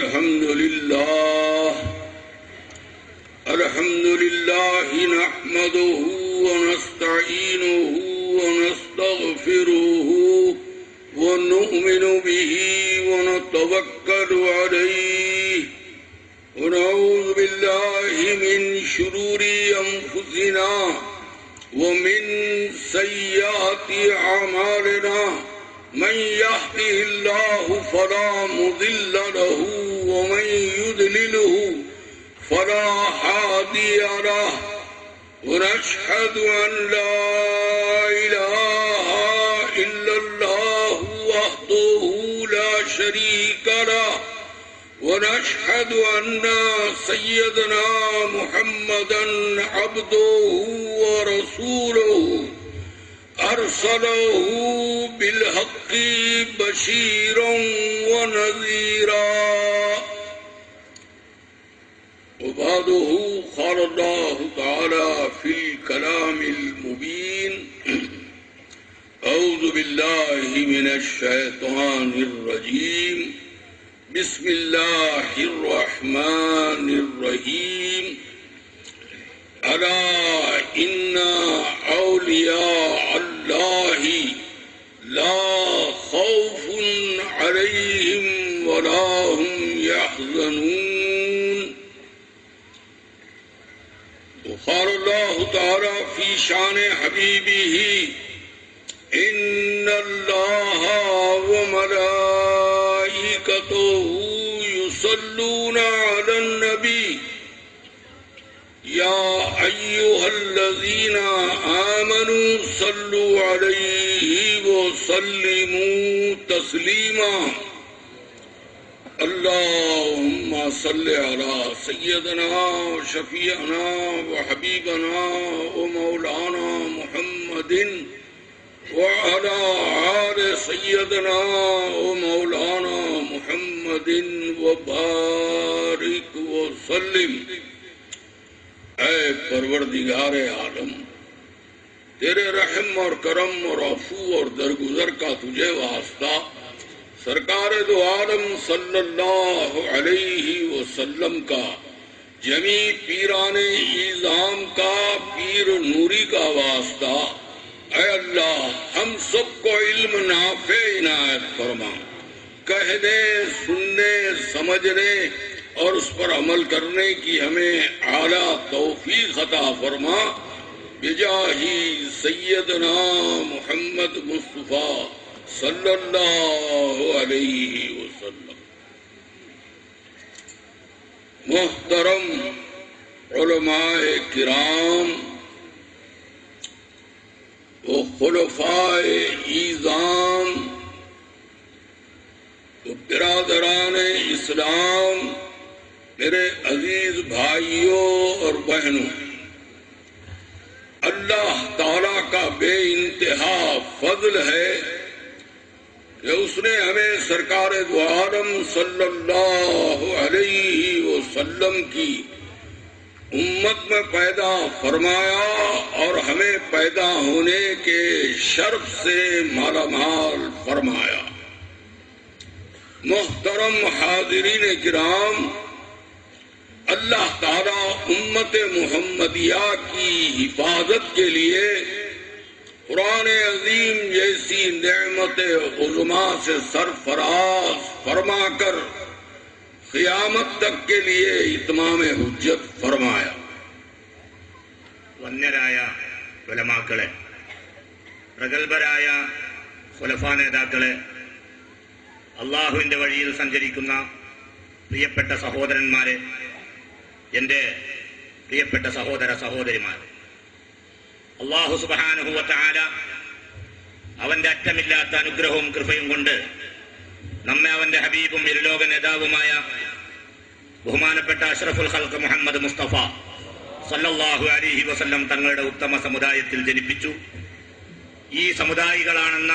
الحمد لله نحمده ونستعينه ونستغفره ونؤمن به ونتوكل عليه ونعوذ بالله من شرور أنفسنا ومن سيئات أعمالنا من يهده الله فلا مضل له ومن يضلله فلا هادي له ونشهد أن لا إله إلا الله وحده لا شريك له ونشهد أن سيدنا محمدا عبده ورسوله أرسله بالحق بشيرا ونذيرا وبعده قال الله تعالى في الكلام المبين أعوذ بالله من الشيطان الرجيم بسم الله الرحمن الرحيم ألا إن أولياء الله لا خوف عليهم ولا هم يحزنون وقال الله تعالى في شان حبيبه إن الله وملائكته يصلون على النبي يا أيها الذين آمنوا صلوا عليه وسلموا تسليما اللهم صل على سيدنا وشفيعنا وحبيبنا ومولانا محمد وعلى آل سيدنا ومولانا محمد وبارك وسلم اے پروردگار عالم تیرے رحم اور کرم اور عفو اور درگزر کا تجھے واسطہ سرکار دو عالم صلی اللہ علیہ وسلم کا جمی پیران اعظام کا پیر نوری کا واسطہ اے اللہ ہم سب کو علم نافع عنایت فرما کہنے سننے سمجھنے اور اس پر عمل کرنے کی ہمیں اعلیٰ توفیق عطا فرما بجاہی سیدنا محمد مصطفیٰ صلی اللہ علیہ وسلم. محترم علماء کرام و خلفاء اعظام و برادران اسلام، میرے عزیز بھائیوں اور بہنوں، اللہ تعالیٰ کا بے انتہا فضل ہے کہ اس نے ہمیں سرکار دو عالم صلی اللہ علیہ وسلم کی امت میں پیدا فرمایا اور ہمیں پیدا ہونے کے شرف سے مالا مال فرمایا. محترم حاضرین کرام، اللہ تعالیٰ امت محمدیہ کی حفاظت کے لیے قرآن عظیم جیسی نعمت عظما سے سرفراز فرما کر قیامت تک کے لیے اتمام حجت فرمایا. വന്യരായ ഉലമാക്കളെ, പ്രഗത്ഭരായ ഖുലഫാ നേതാക്കളെ, അള്ളാഹുവിൻ്റെ വഴിയിൽ സഞ്ചരിക്കുന്ന പ്രിയപ്പെട്ട സഹോദരന്മാരെ, എൻ്റെ പ്രിയപ്പെട്ട സഹോദര സഹോദരിമാരെ, അള്ളാഹു സുബ്ഹാനഹു വ തആല അവൻ്റെ അറ്റമില്ലാത്ത അനുഗ്രഹവും കൃപയും കൊണ്ട് നമ്മെ അവൻ്റെ ഹബീബും ഇരുലോക നേതാവുമായ ബഹുമാനപ്പെട്ട അഷ്റഫുൽ ഖൽഖ് മുഹമ്മദ് മുസ്തഫ സല്ലല്ലാഹു അലൈഹി വസല്ലം തങ്ങളുടെ ഉത്തമ സമുദായത്തിൽ ജനിപ്പിച്ചു. ഈ സമുദായികളാണെന്ന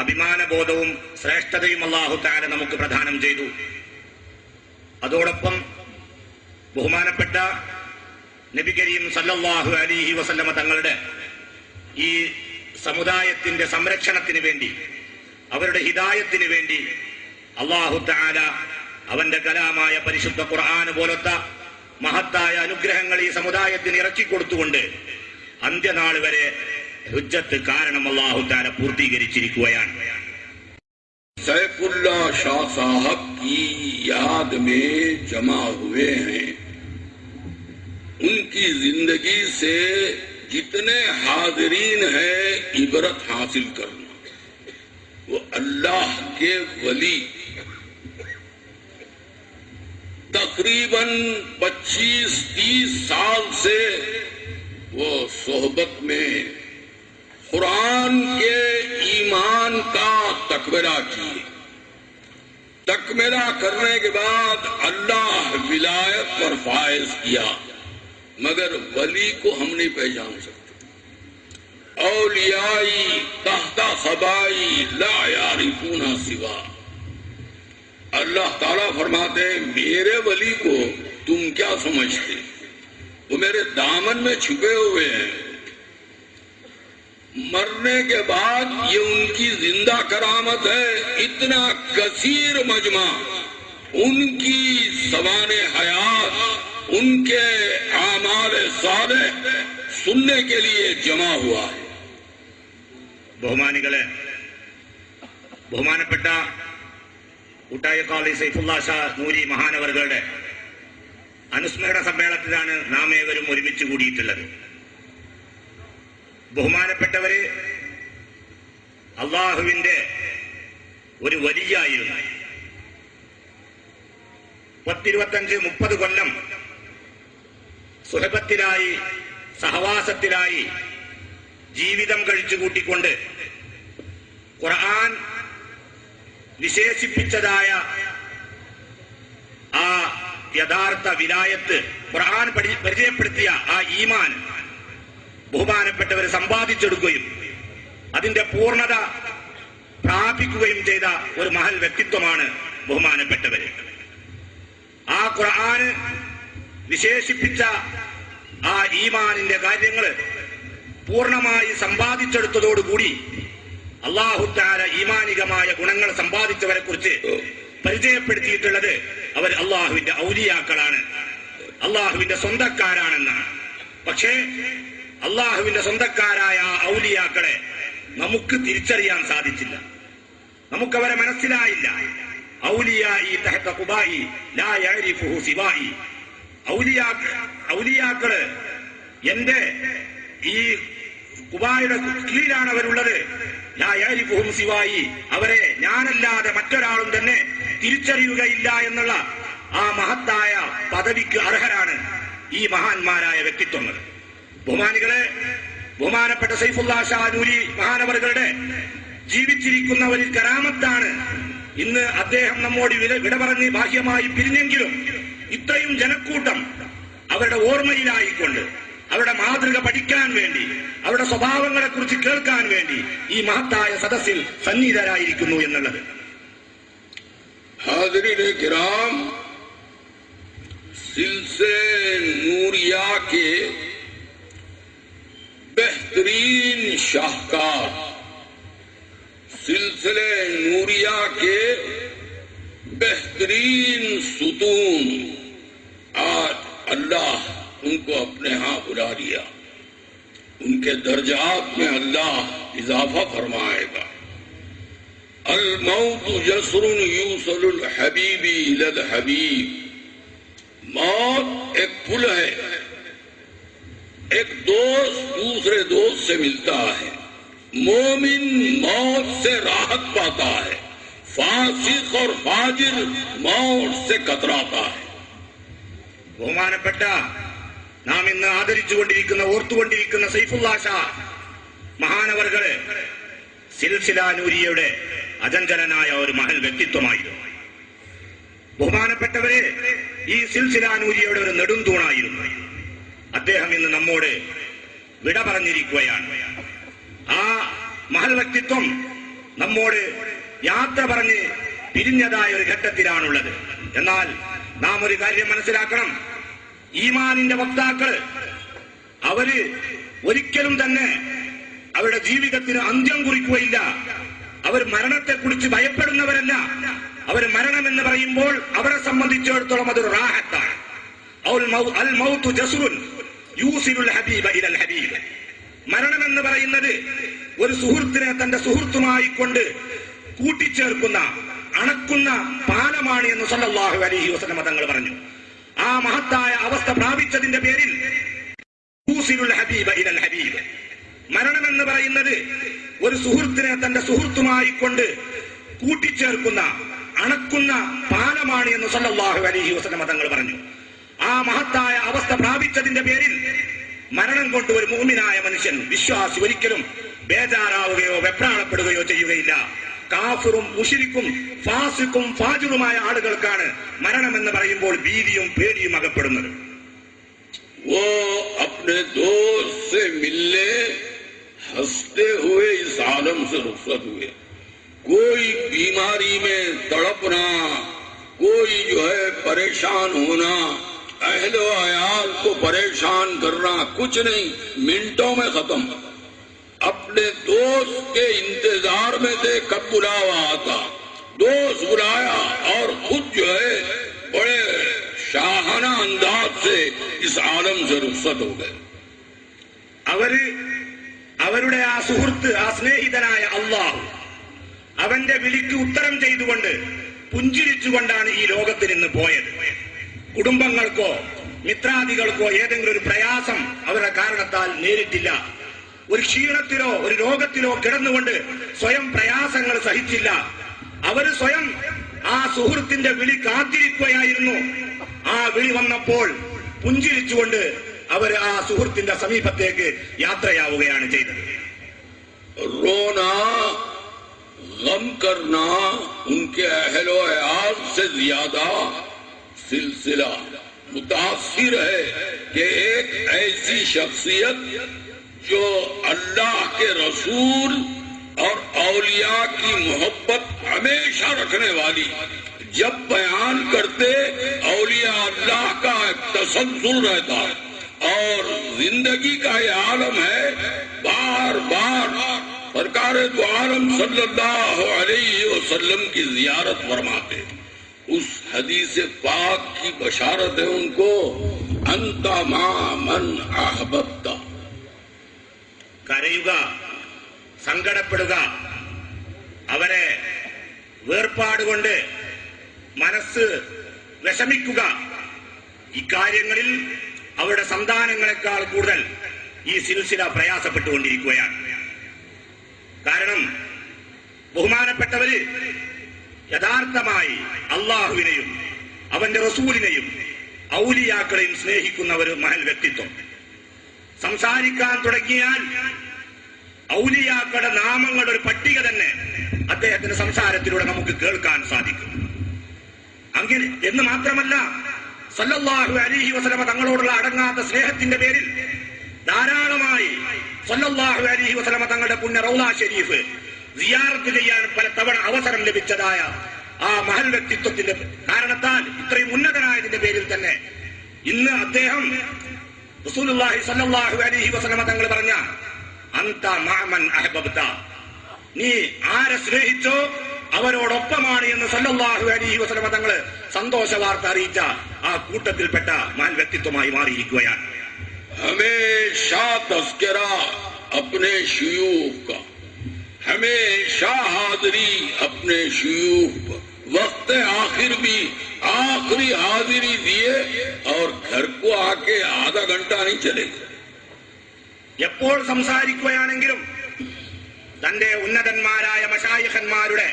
അഭിമാനബോധവും ശ്രേഷ്ഠതയും അല്ലാഹു തആല നമുക്ക് പ്രദാനം ചെയ്തു. അതോടൊപ്പം ബഹുമാനപ്പെട്ട നബി കരീം സല്ലല്ലാഹു അലൈഹി വസല്ലമ തങ്ങളുടെ ഈ സമുദായത്തിന്റെ സംരക്ഷണത്തിന് വേണ്ടി, അവരുടെ ഹിദായത്തിന് വേണ്ടി അല്ലാഹു തആല അവന്റെ കലാമായ പരിശുദ്ധ ഖുർആൻ പോലത്തെ മഹത്തായ അനുഗ്രഹങ്ങൾ ഈ സമുദായത്തിന് ഇറക്കിക്കൊടുത്തുകൊണ്ട് അന്ത്യനാൾ വരെ ഹുജ്ജത്ത് കാരണം അല്ലാഹു തആല പൂർത്തീകരിച്ചിരിക്കുകയാണ്. सैफुल्लाह शाह साहब की याद में जमा हुए हैं. उनकी जिंदगी से जितने हाजिरीन हैं इबरत हासिल करना. वो अल्लाह के वली तकरीबन 25-30 साल से वो सोहबत में कुरान के ईमान का तकबरा किए. तकबरा करने के बाद अल्लाह विलायत पर फायज किया, मगर वली को हम नहीं पहचान सकते. औलियाई तहता खबाई ला यारिफूना सिवा. अल्लाह ताला फरमाते हैं मेरे वली को तुम क्या समझते, वो मेरे दामन में छुपे हुए हैं. मरने के बाद ये उनकी जिंदा करामत है. इतना कसीर मजमा उनकी सवाने हयात, उनके आमाल साले सुनने के लिए जमा हुआ है. ബഹുമാനപ്പെട്ട കൂട്ടായ കോളേജ് സൈഫുല്ലാ ഷാ നൂരി മഹാനവറുകളുടെ അനുസ്മരണ സമ്മേളനത്തിലാണ് നാം ഏവരും ഒരുമിച്ച് കൂടിയിട്ടുള്ളത്. ബഹുമാനപ്പെട്ടവര് അള്ളാഹുവിന്റെ ഒരു വലിയായിരുന്നു. 10-25-30 കൊല്ലം സുഹബത്തിലായി സഹവാസത്തിലായി ജീവിതം കഴിച്ചു കൂട്ടിക്കൊണ്ട് ഖുർആൻ വിശേഷിപ്പിച്ചതായ ആ യഥാർത്ഥ വിലായത്ത്, ഖുർആൻ പരിചയപ്പെടുത്തിയ ആ ഈമാൻ ബഹുമാനപ്പെട്ടവർ സമ്പാദിച്ചെടുക്കുകയും അതിന്റെ പൂർണ്ണത പ്രാപിക്കുകയും ചെയ്ത ഒരു മഹൽ വ്യക്തിത്വമാണ് ബഹുമാനപ്പെട്ടവര്. ആ ഖുർആന് വിശേഷിപ്പിച്ച ആ ഈമാനിന്റെ കാര്യങ്ങള് പൂർണ്ണമായി സമ്പാദിച്ചെടുത്തതോടുകൂടി അല്ലാഹു തആല ഈമാനികമായ ഗുണങ്ങൾ സമ്പാദിച്ചവരെ കുറിച്ച് പരിചയപ്പെടുത്തിയിട്ടുള്ളത് അവർ അള്ളാഹുവിന്റെ ഔലിയാക്കളാണ്, അള്ളാഹുവിന്റെ സ്വന്തക്കാരാണെന്നാണ്. പക്ഷേ അള്ളാഹുവിന്റെ സ്വന്തക്കാരായ ഔലിയാക്കളെ നമുക്ക് തിരിച്ചറിയാൻ സാധിച്ചില്ല, നമുക്കവരെ മനസ്സിലായില്ല. ഔലിയായി തഹത ഖുബായി ലാ യഅരിഫുഹു സിവായി. ഔലിയാക്കള് എന്റെ ഈ ഖുബായുടെ കീഴിലാണ് അവരുള്ളത്. ലാ യഅരിഫുഹും സിവായി, അവരെ ഞാനല്ലാതെ മറ്റൊരാളും തന്നെ തിരിച്ചറിയുകയില്ല എന്നുള്ള ആ മഹത്തായ പദവിക്ക് അർഹരാണ് ഈ മഹാന്മാരായ വ്യക്തിത്വങ്ങൾ. ബഹുമാനികളെ, ബഹുമാനപ്പെട്ട സൈഫുല്ലാ ഷാ നൂരി മഹാനവറുകളുടെ ജീവിച്ചിരിക്കുന്ന ഒരു കരാമത്താണ് ഇന്ന് അദ്ദേഹം നമ്മോട് വിട പറഞ്ഞ് ബാഹ്യമായി പിരിഞ്ഞെങ്കിലും ഇത്രയും ജനക്കൂട്ടം അവരുടെ ഓർമ്മയിലായിക്കൊണ്ട് അവരുടെ മാതൃക പഠിക്കാൻ വേണ്ടി, അവരുടെ സ്വഭാവങ്ങളെ കുറിച്ച് കേൾക്കാൻ വേണ്ടി ഈ മഹത്തായ സദസ്സിൽ സന്നിഹിതരായിരിക്കുന്നു എന്നുള്ളത്. हाज़रीन किराम, सिलसिले नूरिया के बेहतरीन शाहकार, सिलसिले नूरिया के बेहतरीन सुतून, आज अल्लाह उनको अपने यहाँ बुला लिया. उनके दर्जात में अल्लाह इजाफा फरमाएगा. अल मौत जसरुन यूसलुल हबीबी इलल हबीब. मौत एक पुल है, एक दोस्त दूसरे दोस्त से मिलता है. मोमिन मौत से राहत पाता है, फासिक और फाजिर मौत से कतराता है. ബഹുമാനപ്പെട്ട നാം ഇന്ന് ആദരിച്ചുകൊണ്ടിരിക്കുന്ന, ഓർത്തുകൊണ്ടിരിക്കുന്ന സൈഫുല്ലാ ഷാ മഹാനവറുകള് സിൽസില നൂരിയയുടെ അചഞ്ചലനായ ഒരു മഹൽ വ്യക്തിത്വമായിരുന്നു. ബഹുമാനപ്പെട്ടവരെ, ഈ സിൽസില നൂരിയയുടെ ഒരു നെടുന്തൂണായിരുന്നു. അദ്ദേഹം ഇന്ന് നമ്മോട് വിട പറഞ്ഞിരിക്കുകയാണ്. ആ മഹൽ വ്യക്തിത്വം നമ്മോട് യാത്ര പറഞ്ഞ് പിരിഞ്ഞതായ ഒരു ഘട്ടത്തിലാണുള്ളത്. എന്നാൽ നാം ഒരു കാര്യം മനസ്സിലാക്കണം, ഈമാനിന്റെ വക്താക്കൾ അവര് ഒരിക്കലും തന്നെ അവരുടെ ജീവിതത്തിന് അന്ത്യം കുറിക്കുകയില്ല. അവർ മരണത്തെക്കുറിച്ച് ഭയപ്പെടുന്നവരല്ല, അവർ മരണമെന്ന് പറയുമ്പോൾ അവരെ സംബന്ധിച്ചിടത്തോളം അതൊരു റാഹത്താണ്. അൽ മൗതു ജസ്റുൻ യൂസിലുൽ ഹബീബ ഇലൽ ഹബീബ്. മരണമെന്ന് പറയുന്നത് ഒരു സുഹൃത്തിനെ തന്റെ സുഹൃത്തുമായി കൊണ്ട് കൂട്ടിച്ചേർക്കുന്ന അണക്കുന്ന പാലമാണ് എന്ന് സല്ലല്ലാഹു അലൈഹി വസല്ലം തങ്ങൾ പറഞ്ഞു. ആ മഹത്തായ അവസ്ഥ പ്രാപിച്ചതിന്റെ പേരിൽ യൂസിലുൽ ഹബീബ ഇലൽ ഹബീബ്. മരണമെന്ന് പറയുന്നത് ഒരു സുഹൃത്തിനെ തന്റെ സുഹൃത്തുമായി കൊണ്ട് കൂട്ടിച്ചേർക്കുന്ന അണക്കുന്ന പാലമാണ് എന്ന് സല്ലല്ലാഹു അലൈഹി വസല്ലം തങ്ങൾ പറഞ്ഞു. ആ മഹത്തായ അവസ്ഥ പ്രാപിച്ചതിന്റെ പേരിൽ മരണം കൊണ്ട് ഒരു മുഅ്മിനായ മനുഷ്യൻ, വിശ്വാസി, ഒരിക്കലും ബേജാറാവുകയോ വെപ്രാളപ്പെടുകയോ ചെയ്യുകയില്ല. കാഫിറും മുശ്രിക്കും ഫാസിഖും ഫാജിറുമായ ആളുകൾക്കാണ് മരണമെന്ന് പറയുമ്പോൾ ഭീതിയും പേടിയും അകപ്പെടുന്നത്. वो अपने दोस्त से मिलने हंसते हुए इस आलम से रुखसत हुए. कोई बीमारी में तड़पना, कोई जो है परेशान होना, अहलो अयाल को परेशान करना, कुछ नहीं, मिनटों में खत्म. अपने दोस्त के इंतजार में थे कब बुलावा आता. दोस्त बुलाया और खुद जो है बड़े शाहाना अंदाज से इस आलम से रुखसत हो गए. അവരുടെ ആ സുഹൃത്ത്, ആ സ്നേഹിതനായ അല്ലാഹു അവന്റെ വിളിക്ക് ഉത്തരം ചെയ്തുകൊണ്ട് പുഞ്ചിരിച്ചുകൊണ്ടാണ് ഈ ലോകത്തിൽ നിന്ന് പോയത്. കുടുംബങ്ങൾക്കോ മിത്രാദികൾക്കോ ഏതെങ്കിലും ഒരു പ്രയാസം അവരുടെ കാരണത്താൽ നേരിട്ടില്ല. ഒരു ക്ഷീണത്തിലോ ഒരു രോഗത്തിലോ കിടന്നുകൊണ്ട് സ്വയം പ്രയാസങ്ങൾ സഹിച്ചില്ല. അവര് സ്വയം ആ സുഹൃത്തിന്റെ വിളി കാത്തിരിക്കുകയായിരുന്നു. ആ വിളി വന്നപ്പോൾ പുഞ്ചിരിച്ചുകൊണ്ട് അവർ ആ സുഹൃത്തിന്റെ സമീപത്തേക്ക് യാത്രയാവുകയാണ് ചെയ്തത്. रोना, गम करना उनके अहलो अयाल से ज्यादा सिलसिला मुतासिर है कि एक ऐसी शख्सियत जो अल्लाह के रसूल और औलिया की मोहब्बत हमेशा रखने वाली, जब बयान करते औलिया अल्लाह का तसल्सल रहता और जिंदगी का ये आलम है. बार बार सरकार दो आलम सल्लल्लाहु अलैहि वसल्लम की जियारत फरमाते. उस हदीस पाक की बशारत है उनको, अंता मा मन अहबब्ता. കരയുക, സങ്കടപ്പെടുക, അവരെ വേർപാടുകൊണ്ട് മനസ്സ് വിഷമിക്കുക, ഇക്കാര്യങ്ങളിൽ അവരുടെ സന്താനങ്ങളെക്കാൾ കൂടുതൽ ഈ സിൽസില പ്രയാസപ്പെട്ടുകൊണ്ടിരിക്കുകയാണ്. കാരണം ബഹുമാനപ്പെട്ടവര് യഥാർത്ഥമായി അള്ളാഹുവിനെയും അവന്റെ റസൂലിനെയും ഔലിയാക്കളെയും സ്നേഹിക്കുന്ന ഒരു മഹൽ വ്യക്തിത്വം. സംസാരിക്കാൻ തുടങ്ങിയാൽ ഔലിയാക്കളുടെ നാമങ്ങളുടെ ഒരു പട്ടിക തന്നെ അദ്ദേഹത്തിന്റെ സംസാരത്തിലൂടെ നമുക്ക് കേൾക്കാൻ സാധിക്കും. അങ്ങനെ എന്ന് മാത്രമല്ല, സല്ലല്ലാഹു അലൈഹി വസല്ലമ തങ്ങളോടുള്ള അടങ്ങാത്ത സ്നേഹത്തിന്റെ പേരിൽ ധാരാളമായി സല്ലല്ലാഹു അലൈഹി വസല്ലമ തങ്ങളുടെ പുണ്യ റൗള ഷരീഫ് സിയാറത്ത് ചെയ്യാൻ പല തവണ അവസരം ലഭിച്ചതായ ആ മഹൽ വ്യക്തിത്വത്തിന്റെ കാരണത്താൽ, ഇത്രയും ഉന്നതനായതിന്റെ പേരിൽ തന്നെ ഇന്ന് അദ്ദേഹം റസൂലുള്ളാഹി സ്വല്ലല്ലാഹു അലൈഹി വസല്ലമ തങ്ങൾ പറഞ്ഞ അന്ത മഅമൻ അഹ്ബബ്ത, നീ ആരെ സ്നേഹിച്ചോ അവരോടൊപ്പമാണ് എന്ന് സല്ലല്ലാഹു അലൈഹി വസല്ലമ തങ്ങൾ സന്തോഷ വാർത്ത അറിയിച്ച ആ കൂട്ടത്തിൽപ്പെട്ട മഹൽ വ്യക്തിത്വമായി മാറിയിരിക്കുകയാണ്. हमेशा तस्करा अपने शयूख का, हमेशा हाजिरी अपने शयूख पर, वक्त आखिर भी आखिरी हाजिरी दिए और घर को आके आधा घंटा नहीं चलेगा. എപ്പോൾ സംസാരിക്കുകയാണെങ്കിലും തന്റെ ഉന്നതന്മാരായ മശായിഖന്മാരുടെ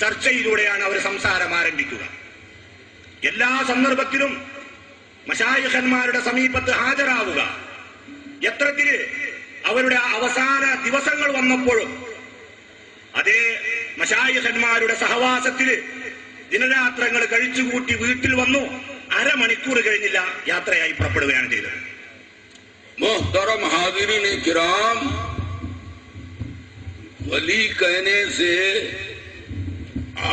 ചർച്ചയിലൂടെയാണ് അവർ സംസാരം ആരംഭിക്കുക. എല്ലാ സന്ദർഭത്തിലും മശായിഖന്മാരുടെ സമീപത്ത് ഹാജരാവുക. യത്രത്തിന് അവരുടെ അവസാന ദിവസങ്ങൾ വന്നപ്പോഴും അതേ മശായിഖന്മാരുടെ സഹവാസത്തില് ദിനരാത്രങ്ങൾ കഴിച്ചുകൂട്ടി വീട്ടിൽ വന്നു. അരമണിക്കൂർ കഴിഞ്ഞില്ല യാത്രയായി പുറപ്പെടുകയാണ് ചെയ്തത്. मोहतरम हाजिरीन किराम, वली कहने से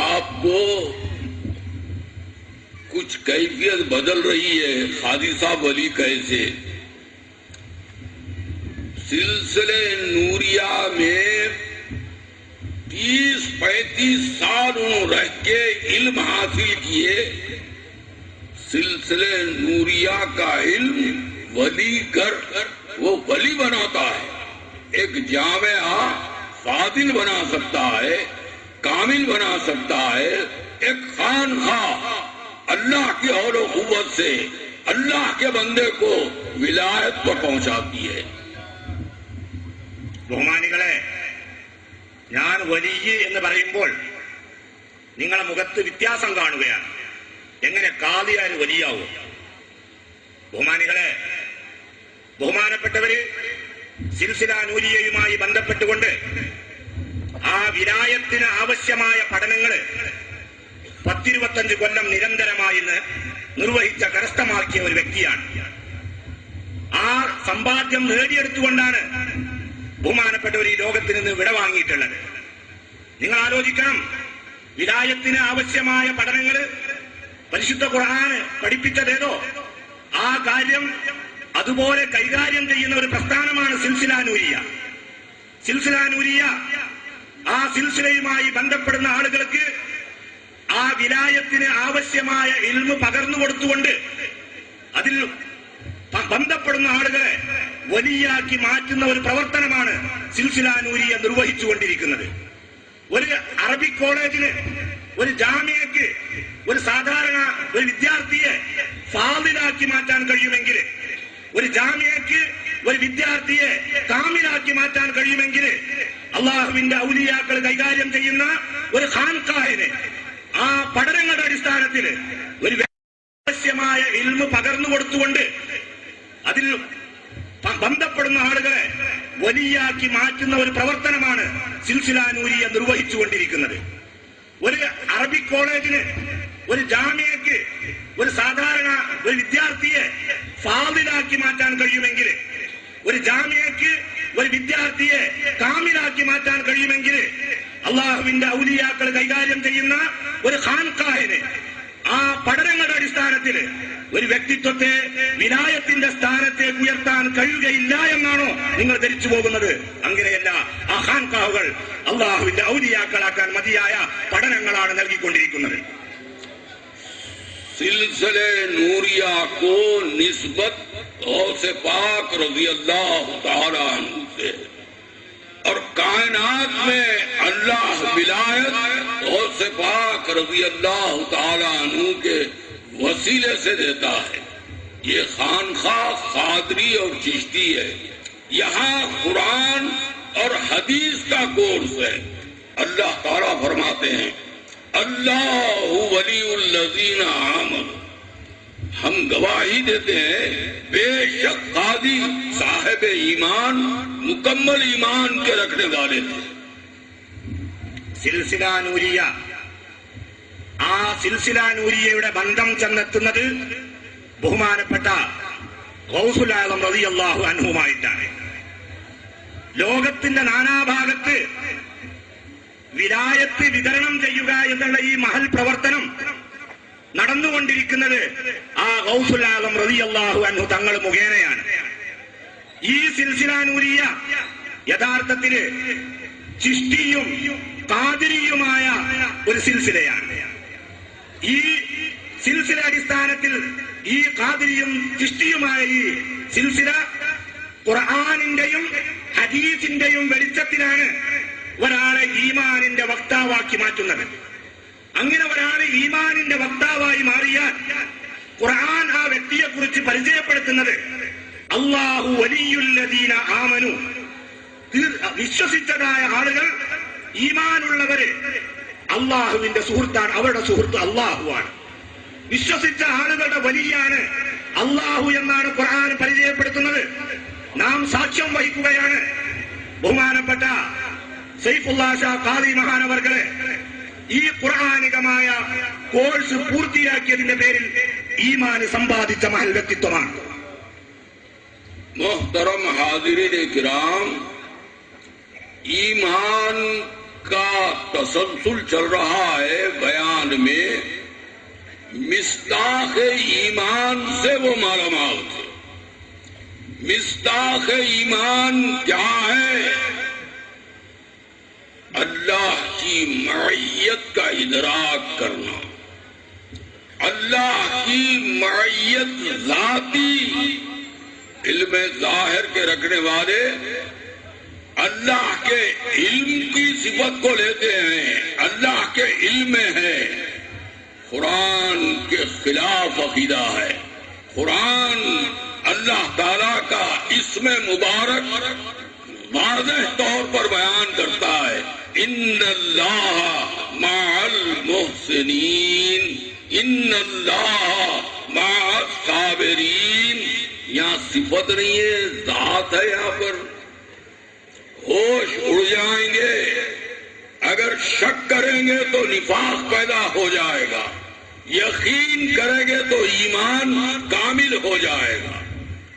आपको कुछ कैफियत बदल रही है. खादी साहब वली कैसे सिलसिले नूरिया में 30-35 साल उन्होंने रह के इल्म हासिल किए। सिलसिले नूरिया का इल्म वली कर वो वली बनाता है, एक जामिया फादिल बना सकता है, कामिल बना सकता है, एक खानखा अल्लाह की औल क़ुव्वत से अल्लाह के बंदे को विलायत पर पहुंचाती है। ബഹുമാനികളെ, ഞാൻ വലിയ എന്ന് പറയുമ്പോൾ നിങ്ങളെ മുഖത്ത് വ്യത്യാസം കാണുകയാണ്. എങ്ങനെ ഖാദിയാർ വലിയാവും? ബഹുമാനികളെ, ബഹുമാനപ്പെട്ടവര് സിൽസില നൂരിയയുമായി ബന്ധപ്പെട്ടുകൊണ്ട് ആ വിലായത്തിന് ആവശ്യമായ പഠനങ്ങള് 10-25 കൊല്ലം നിരന്തരമായി നിർവഹിച്ച കരസ്ഥമാക്കിയ ഒരു വ്യക്തിയാണ്. ആ സമ്പാദ്യം നേടിയെടുത്തുകൊണ്ടാണ് ബഹുമാനപ്പെട്ടവർ ഈ ലോകത്ത് നിന്ന് വിടവാങ്ങിയിട്ടുള്ളത്. നിങ്ങൾ ആലോചിക്കണം, വിലായത്തിന് ആവശ്യമായ പഠനങ്ങള് പരിശുദ്ധ ഖുർആന് പഠിപ്പിച്ചതേതോ ആ കാര്യം അതുപോലെ കൈകാര്യം ചെയ്യുന്ന ഒരു പ്രസ്ഥാനമാണ് സിൽസില നൂരിയ. സിൽസില നൂരിയ ആ സിൽസിലയുമായി ബന്ധപ്പെടുന്ന ആളുകൾക്ക് ആ വിലായത്തിന് ആവശ്യമായ ഇൽമ് പകർന്നു കൊടുത്തുകൊണ്ട് അതിൽ ബന്ധപ്പെടുന്ന ആളുകളെ വലിയാക്കി മാറ്റുന്ന ഒരു പ്രവർത്തനമാണ് സിൽസില നൂരിയ നിർവഹിച്ചുകൊണ്ടിരിക്കുന്നത്. ഒരു അറബിക് കോളേജിന്, ഒരു ജാമിയക്ക് ഒരു സാധാരണ ഒരു വിദ്യാർത്ഥിയെ ഫാദിലാക്കി മാറ്റാൻ കഴിയുമെങ്കിൽ, ഒരു ജാമിയക്ക് ഒരു വിദ്യാർത്ഥിയെ കാമിലാക്കി മാറ്റാൻ കഴിയുമെങ്കിൽ, അള്ളാഹുവിന്റെ ഔലിയാക്കൾ കൈകാര്യം ചെയ്യുന്ന ഒരു ഖാൻഖാഹിന് ആ പഠനങ്ങളുടെ അടിസ്ഥാനത്തിൽ ഒരു ആവശ്യമായ ഇൽമ് പകർന്നു കൊടുത്തുകൊണ്ട് അതിൽ ബന്ധപ്പെടുന്ന ആളുകളെ വലിയാക്കി മാറ്റുന്ന ഒരു പ്രവർത്തനമാണ് സിൽസില നൂരിയ നിർവഹിച്ചുകൊണ്ടിരിക്കുന്നത്. ഒരു അറബിക് കോളേജിന്, ഒരു ജാമിയക്ക് ഒരു സാധാരണ ഒരു വിദ്യാർത്ഥിയെ ഫാദിലാക്കി മാറ്റാൻ കഴിയുമെങ്കിൽ, ഒരു ജാമിയക്ക് ഒരു വിദ്യാർത്ഥിയെ കാമിലാക്കി മാറ്റാൻ കഴിയുമെങ്കിൽ, അള്ളാഹുവിന്റെ ഔലിയാക്കൾ കൈകാര്യം ചെയ്യുന്ന ഒരു ഖാൻഖാഹിന് ആ പഠനങ്ങളുടെ അടിസ്ഥാനത്തിൽ ഒരു വ്യക്തിത്വത്തെ വിലായത്തിന്റെ സ്ഥാനത്തേക്ക് ഉയർത്താൻ കഴിയുകയില്ല എന്നാണോ നിങ്ങൾ ധരിച്ചു പോകുന്നത്? അങ്ങനെയല്ല. ആ ഖാൻഖാഹുകൾ അള്ളാഹുവിന്റെ ഔലിയാക്കളാക്കാൻ മതിയായ പഠനങ്ങളാണ് നൽകിക്കൊണ്ടിരിക്കുന്നത്. सिलसिले नूरिया को निस्बत गौसे पाक रज़ी अल्लाह तआला अन्हु से और कायनात में अल्लाह विलायत गौसे पाक रज़ी अल्लाह तआला अन्हु के वसीले से देता है। ये खानखा कादरी और चिश्ती है। यहाँ कुरान और हदीस का कोर्स है। अल्लाह ताला फरमाते हैं, अल्लाहु वलीउल्लज़ीना आमनू, हम गवाही देते हैं बेशक कादी साहिब ईमान, मुकम्मल ईमान के रखने वाले थे। സിൽസില നൂരിയ, ആ സിൽസില നൂരിയയുടെ ബന്ധം ചെന്നെത്തുന്നത് ബഹുമാനപ്പെട്ട ഗൗസുൽ ആലം റളിയല്ലാഹു അൻഹുമായിട്ടാണ്. ലോകത്തിന്റെ നാനാഭാഗത്ത് വിലായത്ത് വിതരണം ചെയ്യുക എന്നുള്ള ഈ മഹൽ പ്രവർത്തനം നടന്നുകൊണ്ടിരിക്കുന്നത് ആ ഗൗസുൽ ആലം റളിയല്ലാഹു അൻഹു തങ്ങൾ മുഖേനയാണ്. ഈ സിൽസില നൂരിയ യഥാർത്ഥത്തില് ചിഷ്ടിയും ഖാദിരിയുമായ ഒരു സിൽസിലയാണ്. ഈ സിൽസില അടിസ്ഥാനത്തിൽ ഈ ഖാദിരിയും ചിഷ്ടിയുമായ ഈ സിൽസില ഖുർആനിന്റെയും ഹദീസിന്റെയും വെളിച്ചത്തിലാണ് ഒരാളെ ഈമാനിന്റെ വക്താവാക്കി മാറ്റുന്നത്. അങ്ങനെ ഒരാളെ ഈമാനിന്റെ വക്താവായി മാറിയാൽ ഖുർആൻ ആ വ്യക്തിയെ കുറിച്ച് പരിചയപ്പെടുത്തുന്നത് അല്ലാഹു വലിയുല്ലദീന ആമനു, വിശ്വസിച്ചതായ ആളുകൾ, ഈമാനുള്ളവര് അള്ളാഹുവിന്റെ സുഹൃത്താണ്, അവരുടെ സുഹൃത്ത് അള്ളാഹുവാണ്. വിശ്വസിച്ച ആളുകളുടെ വലിയാണ് അള്ളാഹു എന്നാണ് ഖുർആൻ പരിചയപ്പെടുത്തുന്നത്. നാം സാക്ഷ്യം വഹിക്കുകയാണ്. ബഹുമാനപ്പെട്ട സൈഫുല്ലാ ഷാ ഖാദി മഹാനവർകളെ ഈ ഖുർആനികമായ കോഴ്സ് പൂർത്തിയാക്കിയതിന്റെ പേരിൽ ഈമാന് സമ്പാദിച്ച മഹൽ വ്യക്തിത്വമാണ്. मोहतरम हाजिरीन किराम, ईमान का तसलसल चल रहा है बयान में। मिस्ताख ईमान से वो मालामाल थे। मिस्ताख ईमान क्या है? अल्लाह की मईयत का इदराक करना, अल्लाह की मईयत ज़ाती इल्म ज़ाहिर के रखने वाले अल्लाह के इल्म की सिफत को लेते हैं, अल्लाह के इल्म में है। कुरान के खिलाफ अकीदा है। कुरान अल्लाह ताला का इसमें मुबारक वाज़ेह तौर पर बयान करता है, इन्नल्लाह मअल मुहसिनीन, इन्नल्लाह मअस साबिरीन। यहाँ सिफत नहीं है, जात है। यहाँ पर होश उड़ जाएंगे, अगर शक करेंगे तो निफाक पैदा हो जाएगा, यकीन करेंगे तो ईमान कामिल हो जाएगा।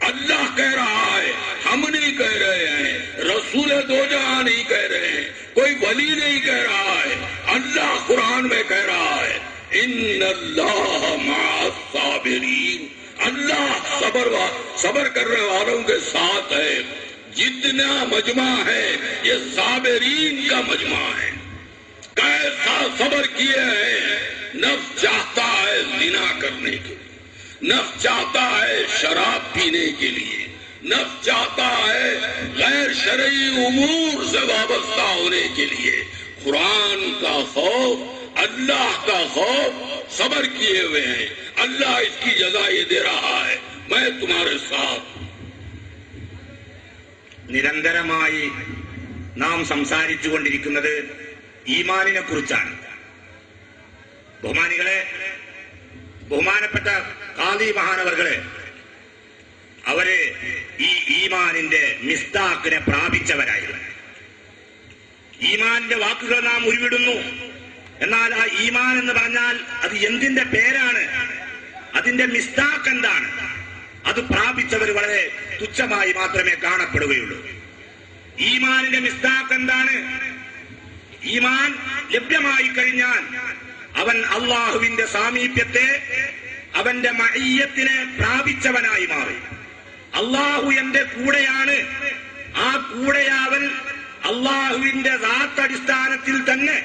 अल्लाह कह रहा है, हम नहीं कह रहे हैं, रसूल दो जहां नहीं कह रहे हैं, कोई वली नहीं कह रहा है, अल्लाह कुरान में कह रहा है, इन्नल्लाह मअस साबिरीन। अल्लाह सबर करने वालों के साथ है। जितना मजमा है ये साबिरीन का मजमा है। कैसा सबर किए हैं। नफ्स चाहता है जिना करने के लिए, नफ्स चाहता है शराब पीने के लिए, नफ्स चाहता है गैर शरई उमूर से वाबस्ता होने के लिए। कुरान का खौफ, अल्लाह का खौफ सबर किए हुए हैं। अल्लाह इसकी जजा ये दे रहा है, मैं तुम्हारे साथ। നിരന്തരമായി നാം സംസാരിച്ചുകൊണ്ടിരിക്കുന്നത് ഈമാനിനെ കുറിച്ചാണ്. ബഹുമാനികളെ, ബഹുമാനപ്പെട്ട ഖാദി മഹാനവർകളെ, അവര് ഈ ഈമാനിന്റെ മിസ്താക്കിനെ പ്രാപിച്ചവരായിരുന്നു. ഈമാനിന്റെ വാക്കുകൾ നാം ഉരുവിടുന്നു. എന്നാൽ ആ ഈമാൻ എന്ന് പറഞ്ഞാൽ അത് എന്തിന്റെ പേരാണ്, അതിന്റെ മിസ്താക്ക് എന്താണ്, അത് പ്രാപിച്ചവർ വളരെ തുച്ഛമായി മാത്രമേ കാണപ്പെടുകയുള്ളൂ. ഈമാനിന്റെ മിസ്താക്ക് എന്താണ്? ഈമാൻ ലഭ്യമായി കഴിഞ്ഞാൽ അവൻ അള്ളാഹുവിന്റെ സാമീപ്യത്തെ, അവന്റെ മഅയ്യത്തിനെ പ്രാപിച്ചവനായി മാറി. അള്ളാഹു എന്റെ കൂടെയാണ്, ആ കൂടെയാവൽ അള്ളാഹുവിന്റെ ദാത്തടിസ്ഥാനത്തിൽ തന്നെ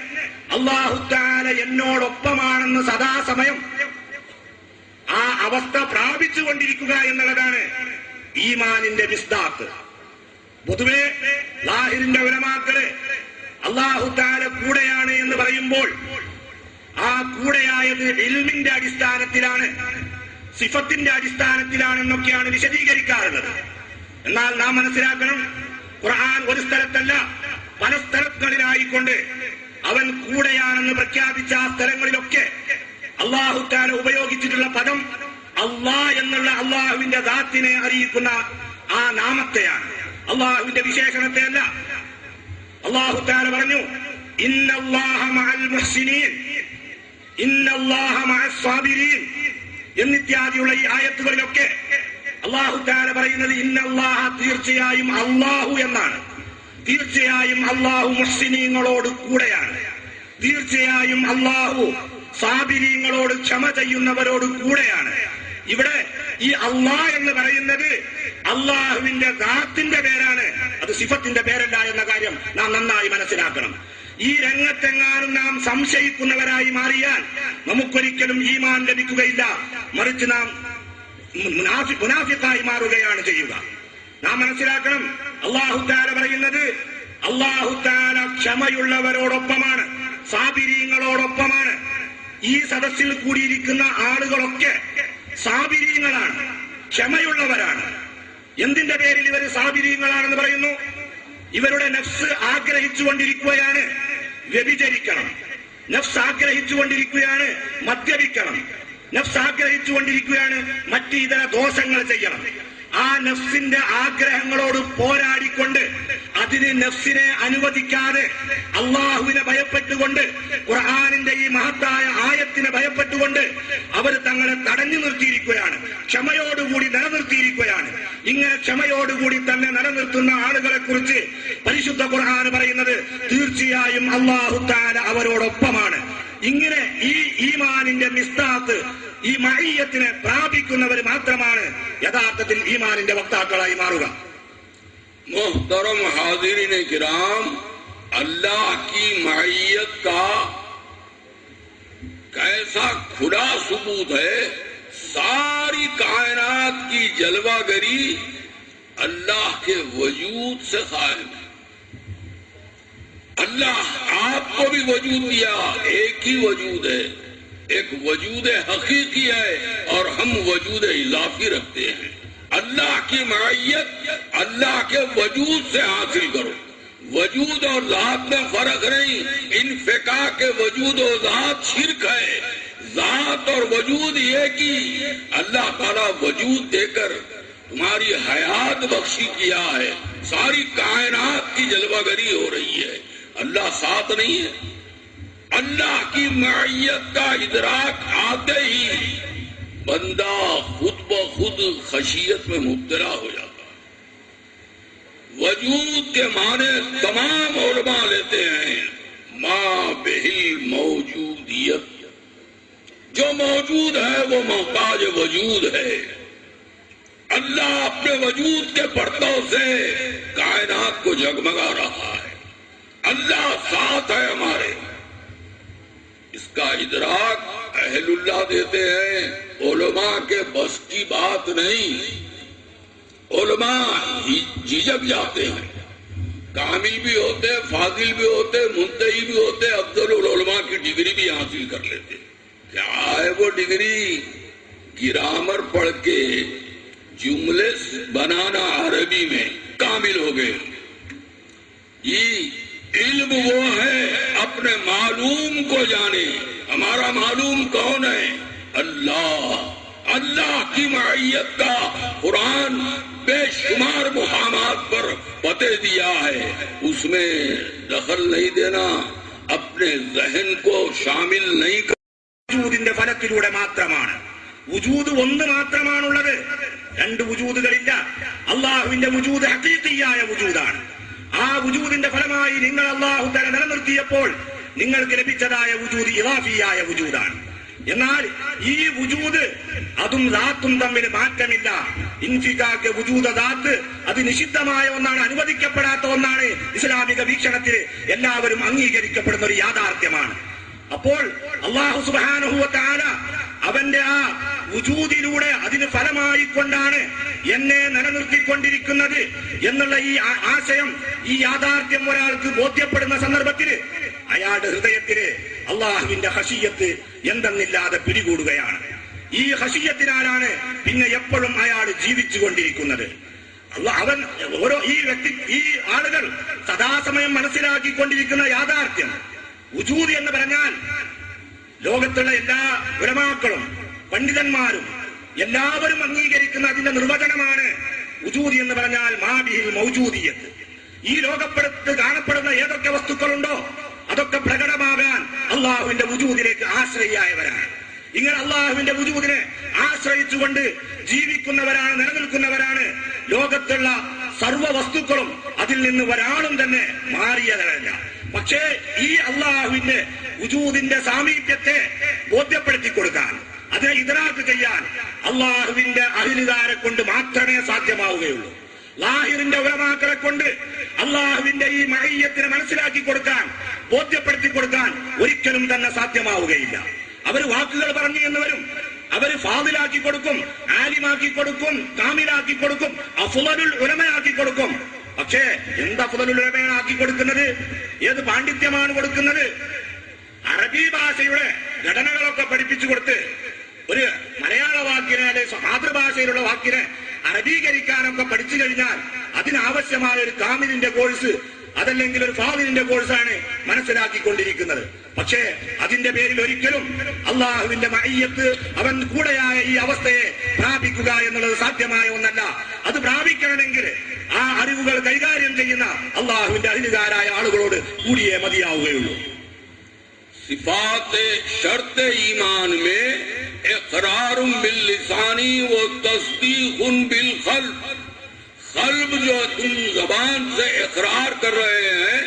അള്ളാഹു തആല എന്നോടൊപ്പമാണെന്ന് സദാസമയം ആ അവസ്ഥ പ്രാപിച്ചുകൊണ്ടിരിക്കുക എന്നുള്ളതാണ് ഈമാനിന്റെ മിസ്താക്ക്. പൊതുവെ ലാഹിറിന്റെ ഉലമാക്കള് അള്ളാഹു തആല കൂടെയാണ് എന്ന് പറയുമ്പോൾ ആ കൂടെയായത് ഇൽമിന്റെ അടിസ്ഥാനത്തിലാണ്, സിഫത്തിന്റെ അടിസ്ഥാനത്തിലാണെന്നൊക്കെയാണ് വിശദീകരിക്കാറുള്ളത്. എന്നാൽ നാം മനസ്സിലാക്കണം, ഖുർആൻ ഒരു സ്ഥലത്തല്ല പല സ്ഥലങ്ങളിലായിക്കൊണ്ട് അവൻ കൂടെയാണെന്ന് പ്രഖ്യാപിച്ച ആ സ്ഥലങ്ങളിലൊക്കെ അള്ളാഹു തആല ഉപയോഗിച്ചിട്ടുള്ള പദം അല്ലാഹ് എന്നുള്ള അള്ളാഹുവിന്റെ ദാത്തിനെ അറിയിക്കുന്ന ആ നാമത്തെയാണ്, അള്ളാഹുവിന്റെ വിശേഷണത്തെ അല്ല. അള്ളാഹു തആല പറഞ്ഞു, ഇന്നല്ലാഹ മഅൽ മുഹ്സിനീൻ, ഇന്നല്ലാഹ മഅസ് സാബിരീൻ എന്നിത്യാദിയുള്ള ഈ ആയത്തുകളിലൊക്കെ അള്ളാഹു തആല പറയുന്നത് ഇന്നല്ലാഹ, തീർച്ചയായും അള്ളാഹു എന്നാണ്. തീർച്ചയായും അള്ളാഹു മുഹ്സിനീങ്ങളോട് കൂടെയാണ്. തീർച്ചയായും അള്ളാഹു സാബിരീങ്ങളോട് ക്ഷമ ചെയ്യുന്നവരോട് കൂടെയാണ്. ഇവിടെ ഈ അള്ളാഹ് എന്ന് പറയുന്നത് അള്ളാഹുവിന്റെ ദാത്തിന്റെ പേരാണ്, അത് സിഫത്തിന്റെ പേരല്ല എന്ന കാര്യം നാം നന്നായി മനസ്സിലാക്കണം. ഈ രംഗത്തെങ്ങാനും നാം സംശയിക്കുന്നവരായി മാറിയാൽ നമുക്കൊരിക്കലും ഈമാൻ ലഭിക്കുകയില്ല, മറിച്ച് നാം മുനാഫിഖായി മാറുകയാണ് ചെയ്യുക. നാം മനസ്സിലാക്കണം, അല്ലാഹു തആല പറയുന്നത് അല്ലാഹു തആല ക്ഷമയുള്ളവരോടൊപ്പമാണ്, സാബിരീങ്ങളോടൊപ്പമാണ്. ഈ സദസ്സിൽ കൂടിയിരിക്കുന്ന ആളുകളൊക്കെ സാബിരീങ്ങളാണ്, ക്ഷമയുള്ളവരാണ്. എന്തിന്റെ പേരിൽ ഇവർ സാബിരീങ്ങളാണെന്ന് പറയുന്നു? ഇവരുടെ നഫ്സ് ആഗ്രഹിച്ചുകൊണ്ടിരിക്കുകയാണ് വ്യഭിചരിക്കണം, നഫ്സ് ആഗ്രഹിച്ചുകൊണ്ടിരിക്കുകയാണ് മദ്യപിക്കണം, നഫ്സ് ആഗ്രഹിച്ചുകൊണ്ടിരിക്കുകയാണ് മറ്റു ഇതര ദോഷങ്ങൾ ചെയ്യണം. ആ നഫ്സിന്റെ ആഗ്രഹങ്ങളോട് പോരാടിക്കൊണ്ട് അതിന് നഫ്സിനെ അനുവദിക്കാതെ അള്ളാഹുവിനെ ഭയപ്പെട്ടുകൊണ്ട്, ഖുർആനിന്റെ ഈ മഹത്തായ ആയത്തിനെ ഭയപ്പെട്ടുകൊണ്ട് അവർ തങ്ങളെ തടഞ്ഞു നിർത്തിയിരിക്കുകയാണ്, ക്ഷമയോടുകൂടി നിലനിർത്തിയിരിക്കുകയാണ്. ഇങ്ങനെ ക്ഷമയോടുകൂടി തന്നെ നിലനിർത്തുന്ന ആളുകളെ കുറിച്ച് പരിശുദ്ധ ഖുർആൻ പറയുന്നത് തീർച്ചയായും അല്ലാഹു തആല അവരോടൊപ്പമാണ്. ഇങ്ങനെ ഈ ഈമാനിന്റെ മിസ്താത്ത്, ഈ മഅയ്യത്തിനെ പ്രാപിക്കുന്നവർ മാത്രമാണ് യഥാർത്ഥത്തിൽ ഈമാനിന്റെ വക്താക്കളായി മാറുക. മുഹ്തറം ഹാദിരീൻ കിറാം, अल्लाह की मईयत का कैसा खुला सबूत है। सारी कायनात की जलवागरी अल्लाह के वजूद से कायम है। अल्लाह आपको भी वजूद दिया, एक ही वजूद है, एक वजूद हकीकी है और हम वजूद इजाफी रखते हैं। अल्लाह की मईयत अल्लाह के वजूद से हासिल करो। वजूद और ज़ात में फर्क नहीं। इन फिका के वजूद और ज़ात शिर्क है। ज़ात और वजूद ये कि अल्लाह ताला वजूद देकर तुम्हारी हयात बख्शी किया है। सारी कायनात की जलवागरी हो रही है, अल्लाह साथ नहीं है। अल्लाह की मईयत का इदराक आते ही बंदा खुद ब खुद खशियत में मुब्तला हो जाता है। वजूद के माने तमाम उलमा लेते हैं माँ बेहिल मौजूदियत। जो मौजूद है वो मोहताज वजूद है। अल्लाह अपने वजूद के पर्दों से कायनात को जगमगा रहा है। अल्लाह साथ है हमारे। इसका इदराक अहलुल्लाह देते हैं, उलमा के बस की बात नहीं। उलमा झिझक जाते हैं। कामिल भी होते, फाजिल भी होते, मुंतही भी होते, अफजल उलमा की डिग्री भी हासिल कर लेते। क्या है वो डिग्री? ग्रामर पढ़ के जुमले बनाना अरबी में कामिल हो गए। ये इल्म वो है अपने मालूम को जाने। हमारा मालूम कौन है? अल्लाह। अल्लाह की मईयत का कुरान बेशुमार मुकामात पर पते दिया है। उसमें दखल नहीं देना, अपने जहन को शामिल नहीं कर। വജൂദിന്റെ ഫലത്തിലൂടെ മാത്രമാണ്. വജൂദ് ഒന്ന് മാത്രമാണുള്ളത്, രണ്ട് വജൂദുകളില്ല. അള്ളാഹുവിന്റെ വജൂദ് ഹഖീഖിയായ വജൂദാണ്. ആ വജൂദിന്റെ ഫലമായി നിങ്ങൾ അള്ളാഹു തആല നിലനിർത്തിയപ്പോൾ നിങ്ങൾക്ക് ലഭിച്ചതായ വജൂദ് ഇളാഫിയായ വജൂദാണ്. എന്നാൽ ഈ വജൂദ് അതും ദാത്തും തമ്മിൽ മാറ്റമില്ല. ഇൻഫികാക്ക് വജൂദ ദാത്ത് അത് നിഷിദ്ധമായ ഒന്നാണ്, അനുവദിക്കപ്പെടാത്ത ഒന്നാണ്. ഇസ്ലാമിക വീക്ഷണത്തിൽ എല്ലാവരും അംഗീകരിക്കപ്പെടുന്ന ഒരു യാഥാർത്ഥ്യമാണ്. അപ്പോൾ അല്ലാഹു സുബ്ഹാനഹു വ തആല അവന്റെ ആ വജൂദിലൂടെ അതിന് ഫലമായി കൊണ്ടാണ് എന്നെ നിലനിർത്തിക്കൊണ്ടിരിക്കുന്നത് എന്നുള്ള ഈ ആശയം, ഈ യാഥാർത്ഥ്യം ഒരാൾക്ക് ബോധ്യപ്പെടുന്ന സന്ദർഭത്തിൽ അയാളുടെ ഹൃദയത്തില് അള്ളാഹുവിന്റെ ഖശിയത്ത് എന്തെന്നില്ലാതെ പിടികൂടുകയാണ്. ഈ ഖശിയത്തിനാലാണ് പിന്നെ എപ്പോഴും അയാൾ ജീവിച്ചു കൊണ്ടിരിക്കുന്നത്. അവൻ ഈ ആളുകൾ സദാസമയം മനസ്സിലാക്കിക്കൊണ്ടിരിക്കുന്ന യാഥാർത്ഥ്യം വജൂദ് എന്ന് പറഞ്ഞാൽ ലോകത്തുള്ള എല്ലാ ഉലമാക്കളും പണ്ഡിതന്മാരും എല്ലാവരും അംഗീകരിക്കുന്ന അതിന്റെ നിർവചനമാണ്. വജൂദ് എന്ന് പറഞ്ഞാൽ മാബിഹിൽ മൗജൂദിയത്ത്. ഈ ലോകപ്പെടുത്ത് കാണപ്പെടുന്ന ഏതൊക്കെ വസ്തുക്കളുണ്ടോ അതൊക്കെ പ്രകടമാകാൻ അള്ളാഹുവിന്റെ വജൂദിലേക്ക് ആശ്രയിയായവരാണ്. ഇങ്ങനെ അള്ളാഹുവിന്റെ വജൂദിനെ ആശ്രയിച്ചുകൊണ്ട് ജീവിക്കുന്നവരാണ്, നിലനിൽക്കുന്നവരാണ്. ലോകത്തുള്ള സർവ്വ വസ്തുക്കളും അതിൽ നിന്ന് ഒരാളും തന്നെ മാറിയതല്ല. പക്ഷേ ഈ അള്ളാഹുവിന്റെ വജൂദിന്റെ സാമീപ്യത്തെ ബോധ്യപ്പെടുത്തി കൊടുക്കാൻ, അതിനെ ഇദ്റാക്ക് ചെയ്യാൻ അള്ളാഹുവിന്റെ അഹ്ലുകാരെ കൊണ്ട് മാത്രമേ സാധ്യമാവുകയുള്ളൂ. ലാഹിറിന്റെ ഉലമാക്കളെ കൊണ്ട് അള്ളാഹുവിന്റെ ഈ മഈയത്തിനെ മനസ്സിലാക്കി കൊടുക്കാൻ, ബോധ്യപ്പെടുത്തി കൊടുക്കാൻ ഒരിക്കലും തന്നെ സാധ്യമാവുകയില്ല. അവര് വാക്കുകൾ പറഞ്ഞു എന്നവരും അവര് ഫാദിലാക്കി കൊടുക്കും, ആലിമാക്കി കൊടുക്കും, കാമിലാക്കി കൊടുക്കും, അഫ്ളലുൽ ഉലമയാക്കി കൊടുക്കും. പക്ഷേ എന്താ അഫ്ളലുൽ ഉലമയാണ് ആക്കി കൊടുക്കുന്നത്? ഏത് പാണ്ഡിത്യമാണ് കൊടുക്കുന്നത്? അറബി ഭാഷയുടെ ഘടനകളൊക്കെ പഠിപ്പിച്ചു കൊടുത്ത് ഒരു മലയാള വാക്കിനെ അല്ലെങ്കിൽ മാതൃഭാഷയിലുള്ള വാക്കിനെ അറബീകരിക്കാനൊക്കെ പഠിച്ചു കഴിഞ്ഞാൽ അതിനാവശ്യമായ ഒരു കാമിലിന്റെ കോഴ്സ് അതല്ലെങ്കിൽ ഒരു ഫാദിലിന്റെ കോഴ്സാണ് മനസ്സിലാക്കിക്കൊണ്ടിരിക്കുന്നത്. പക്ഷേ അതിന്റെ പേരിൽ ഒരിക്കലും അള്ളാഹുവിന്റെ മഈയത്ത് അവൻ കൂടെയായ ഈ അവസ്ഥയെ പ്രാപിക്കുക എന്നുള്ളത് സാധ്യമായ ഒന്നല്ല. അത് പ്രാപിക്കണമെങ്കിൽ ആ അറിവുകൾ കൈകാര്യം ചെയ്യുന്ന അള്ളാഹുവിന്റെ അഹ്ലുകാരായ ആളുകളോട് കൂടിയേ മതിയാവുകയുള്ളൂ. सिफाते शर्त ईमान में इकरारुम बिल लिसानी व तस्दीकुन बिल क़ल्ब। क़ल्ब जो तुम जबान से इकरार कर रहे हैं,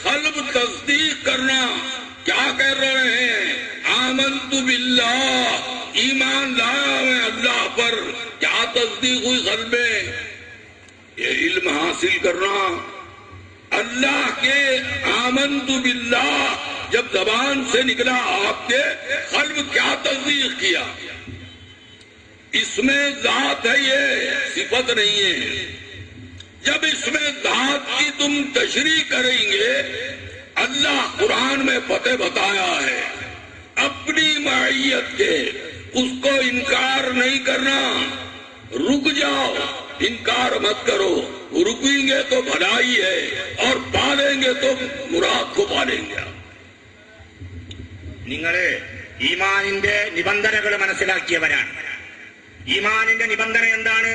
क़ल्ब तस्दीक करना क्या कह रहे हैं? आमन्तु बिल्लाह, ईमान लाया मैं अल्लाह पर। क्या तस्दीक हुई क़ल्ब में? ये इल्म हासिल करना, अल्लाह के आमन्तु बिल्लाह जब जबान से निकला, आपके कल्ब क्या तस्दीक किया? इसमें जात है, ये सिफत नहीं है। जब इसमें जात की तुम तशरीह करेंगे, अल्लाह कुरान में पते बताया है अपनी मईयत के, उसको इनकार नहीं करना। रुक जाओ, इनकार मत करो। रुकेंगे तो भलाई है और पालेंगे तो मुराद को पालेंगे। നിങ്ങള് ഈമാനിന്റെ നിബന്ധനകൾ മനസ്സിലാക്കിയവരാണ്. ഈമാനിന്റെ നിബന്ധന എന്താണ്?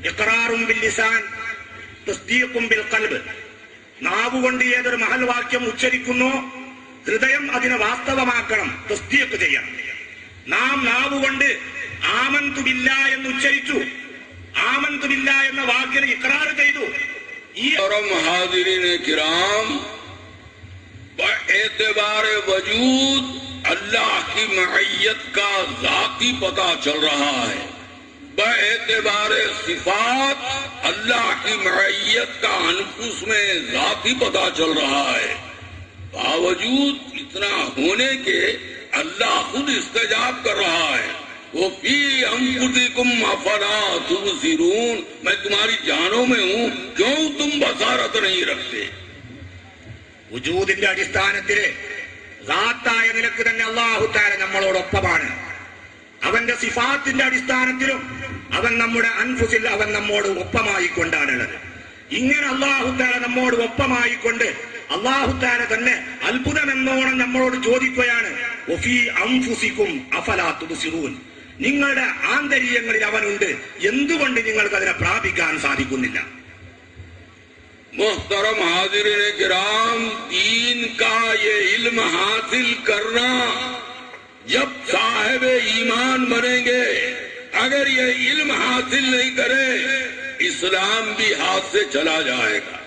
ഇഖ്റാറും ബിൽ ലിസാൻ തസ്ദീഖും ബിൽ ഖൽബ്. നാവുകൊണ്ട് ഏതൊരു മഹൽ വാക്യം ഉച്ചരിക്കുന്നു, ഹൃദയം അതിനെ വാസ്തവമാക്കണം, തസ്ദീഖ് ചെയ്യണം. നാം നാവുകൊണ്ട് ആമന്തു ബില്ലാ എന്ന് ഉച്ചരിച്ചു, ആമന്തു ബില്ലാ എന്ന വാക്കിന് ഇഖ്റാർ ചെയ്തു. ഈ हाज़िरीन किराम, एतबार वजूद अल्लाह की मईयत का ज़ाती पता चल रहा है। एतबार सिफात अल्लाह की मईयत का अनफुस में ज़ाती पता चल रहा है। बावजूद इतना होने के अल्लाह खुद इस्तेजाब कर रहा है। वो फी अंफुसिकुम अफला तुबसिरून, मैं तुम्हारी जानों में हूँ, क्यों तुम बसारत नहीं रखते? വുജൂദിന്റെ അടിസ്ഥാനത്തില് ദാത്തായ നിലക്ക് തന്നെ അല്ലാഹു തആല നമ്മളോടൊപ്പമാണ്. അവന്റെ സിഫാത്തിന്റെ അടിസ്ഥാനത്തിലും അവൻ നമ്മുടെ അൻഫുസിൽ അവൻ നമ്മോട് ഒപ്പമായിക്കൊണ്ടാണുള്ളത്. ഇങ്ങനെ അല്ലാഹു തആല നമ്മോട് ഒപ്പമായിക്കൊണ്ട് അല്ലാഹു തആല തന്നെ അത്ഭുതമെന്നോണം നമ്മളോട് ചോദിക്കുകയാണ്, വഫീ അൻഫുസികും അഫലാ തുബ്സിറൂൻ, നിങ്ങളുടെ ആന്തരീയങ്ങളിൽ അവനുണ്ട്, എന്തുകൊണ്ട് നിങ്ങൾക്ക് അതിനെ പ്രാപിക്കാൻ സാധിക്കുന്നില്ല? मोहतरम हाज़िरीन किराम, दीन का ये इल्म हासिल करना, जब साहिब ईमान बनेंगे, अगर ये इल्म हासिल नहीं करे, इस्लाम भी हाथ से चला जाएगा।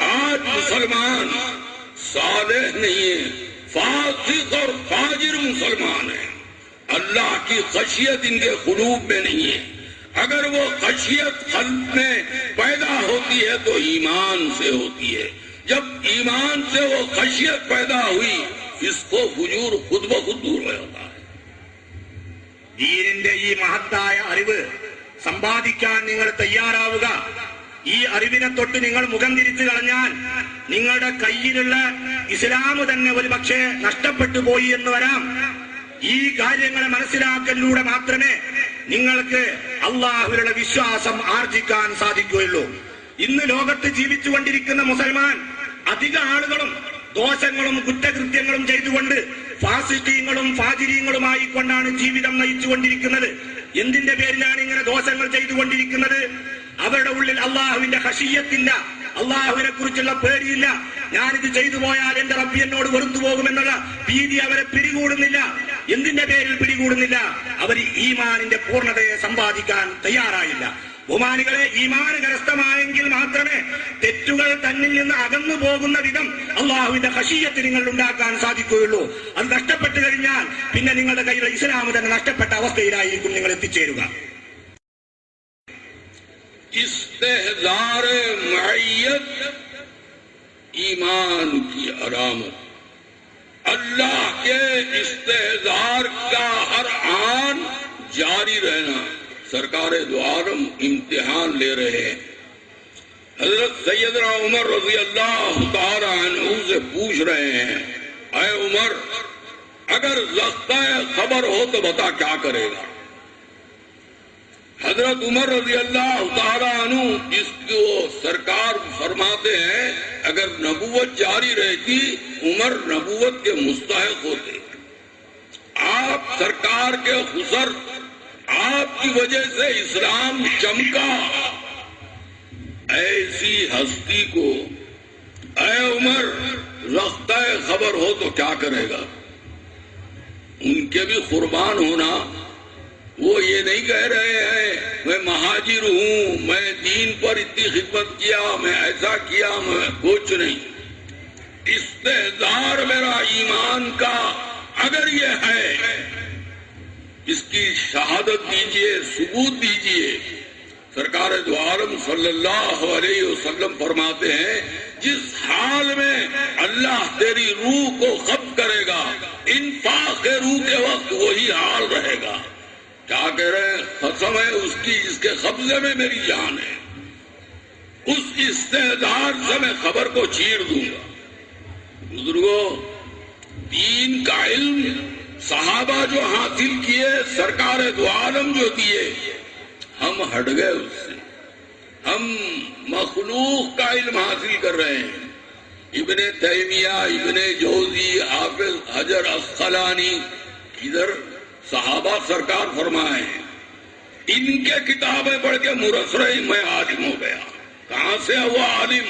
आज मुसलमान सालेह नहीं है, फासिक और फाजिर मुसलमान है। अल्लाह की खशियत इनके कुलूब में नहीं है। अगर वो खशियत कल्ब में पैदा होती है तो ईमान से होती है। जब ईमान से वो खशियत पैदा हुई, इसको फुजूर खुद ब खुद दूर हो जाता है। ദീനിന്റെ ഈ മഹത്തായ അറിവ് സമ്പാദിക്കാൻ നിങ്ങൾ തയ്യാറാവുക. ഈ അറിവിനെ തൊട്ട് നിങ്ങൾ മുഖം തിരിച്ചു കളഞ്ഞാൽ നിങ്ങളുടെ കയ്യിലുള്ള ഇസ്ലാം തന്നെ ഒരു പക്ഷേ നഷ്ടപ്പെട്ടു പോയി എന്ന് വരാം. ഈ കാര്യങ്ങളെ മനസ്സിലാക്കലിലൂടെ മാത്രമേ നിങ്ങൾക്ക് അള്ളാഹുവിലുള്ള വിശ്വാസം ആർജിക്കാൻ സാധിക്കുകയുള്ളൂ. ഇന്ന് ലോകത്ത് ജീവിച്ചുകൊണ്ടിരിക്കുന്ന മുസൽമാൻ അധിക ആളുകളും ദോഷങ്ങളും കുറ്റകൃത്യങ്ങളും ചെയ്തുകൊണ്ട് ഫാസിസ്റ്റീങ്ങളും ഫാജിരീങ്ങളുമായി കൊണ്ടാണ് ജീവിതം നയിച്ചുകൊണ്ടിരിക്കുന്നത്. എന്തിന്റെ പേരിലാണ് ഇങ്ങനെ ദോഷങ്ങൾ ചെയ്തുകൊണ്ടിരിക്കുന്നത്? അവരുടെ ഉള്ളിൽ അള്ളാഹുവിന്റെ ഖശിയ്യത്തില്ല, അള്ളാഹുവിനെ കുറിച്ചുള്ള പേടിയില്ല. ഞാനിത് ചെയ്തു പോയാൽ എന്റെ റബ്ബ് എന്നോട് വെറുത്തു പോകുമെന്നുള്ള ഭീതി അവരെ പിടികൂടുന്നില്ല. എന്തിന്റെ പേരിൽ പിടികൂടുന്നില്ല? അവർ ഈമാനിന്റെ പൂർണ്ണതയെ സമ്പാദിക്കാൻ തയ്യാറായില്ല. ബഹുമാനികളെ, ഈമാൻ കരസ്ഥമായെങ്കിൽ മാത്രമേ തെറ്റുകൾ തന്നിൽ നിന്ന് അകന്നു പോകുന്ന വിധം അള്ളാഹുവിന്റെ ഖശിയ്യത്ത് നിങ്ങൾ ഉണ്ടാക്കാൻ സാധിക്കുകയുള്ളൂ. അത് നഷ്ടപ്പെട്ടു കഴിഞ്ഞാൽ പിന്നെ നിങ്ങളുടെ കയ്യിലുള്ള ഇസ്ലാം തന്നെ നഷ്ടപ്പെട്ട അവസ്ഥയിലായിരിക്കും നിങ്ങൾ എത്തിച്ചേരുക. इस्तेहज़ार मईयत ईमान की अलामत। अल्लाह के इस्तेहज़ार का हर आन जारी रहना। सरकार दो आलम इम्तिहान ले रहे हैं। हजरत सैयदना उमर रज़ी अल्लाह तआला अन्हु से पूछ रहे हैं, अय उमर, अगर ज़ख्ता खबर हो तो बता क्या करेगा? हजरत उमर रज़ी अल्लाह तआला अन्हु, जिसको सरकार फरमाते हैं, अगर नबूवत जारी रहती उमर नबूवत के मुस्तहिक होते। आप सरकार के खुसर, आपकी वजह से इस्लाम चमका। ऐसी हस्ती को ऐ उमर ज़ख्ता खबर हो तो क्या करेगा? उनके भी कुर्बान होना। वो ये नहीं कह रहे हैं मैं महाजिर हूं, मैं दीन पर इतनी खिदमत किया, मैं ऐसा किया, मैं कुछ नहीं। इस्तेहज़ार मेरा ईमान का अगर ये है, इसकी शहादत दीजिए, सबूत दीजिए। सरकार दो आलम सल्लल्लाहु अलैहि वसल्लम फरमाते हैं, जिस हाल में अल्लाह तेरी रूह को खब्ज करेगा, इंफाक रूह के वक्त वही हाल रहेगा। क्या कह रहे हैं? कसम है उसकी जिसके कब्जे में मेरी जान है, उस इस्तेदार से मैं खबर को चीर दूंगा। बुजुर्गों, दीन का इल्म सहाबा जो हासिल किए, सरकार दो आलम जो दिए, हम हट गए उससे। हम मखलूक का इल्म हासिल कर रहे हैं। इब्ने तैमिया, इब्ने जौजी, हाफिज हजर अस्कलानी, इधर सहाबा सरकार फरमाए हैं, इनके किताबें पढ़ के मुरसरई मैं आलिम हो गया। कहां से हुआ आलिम?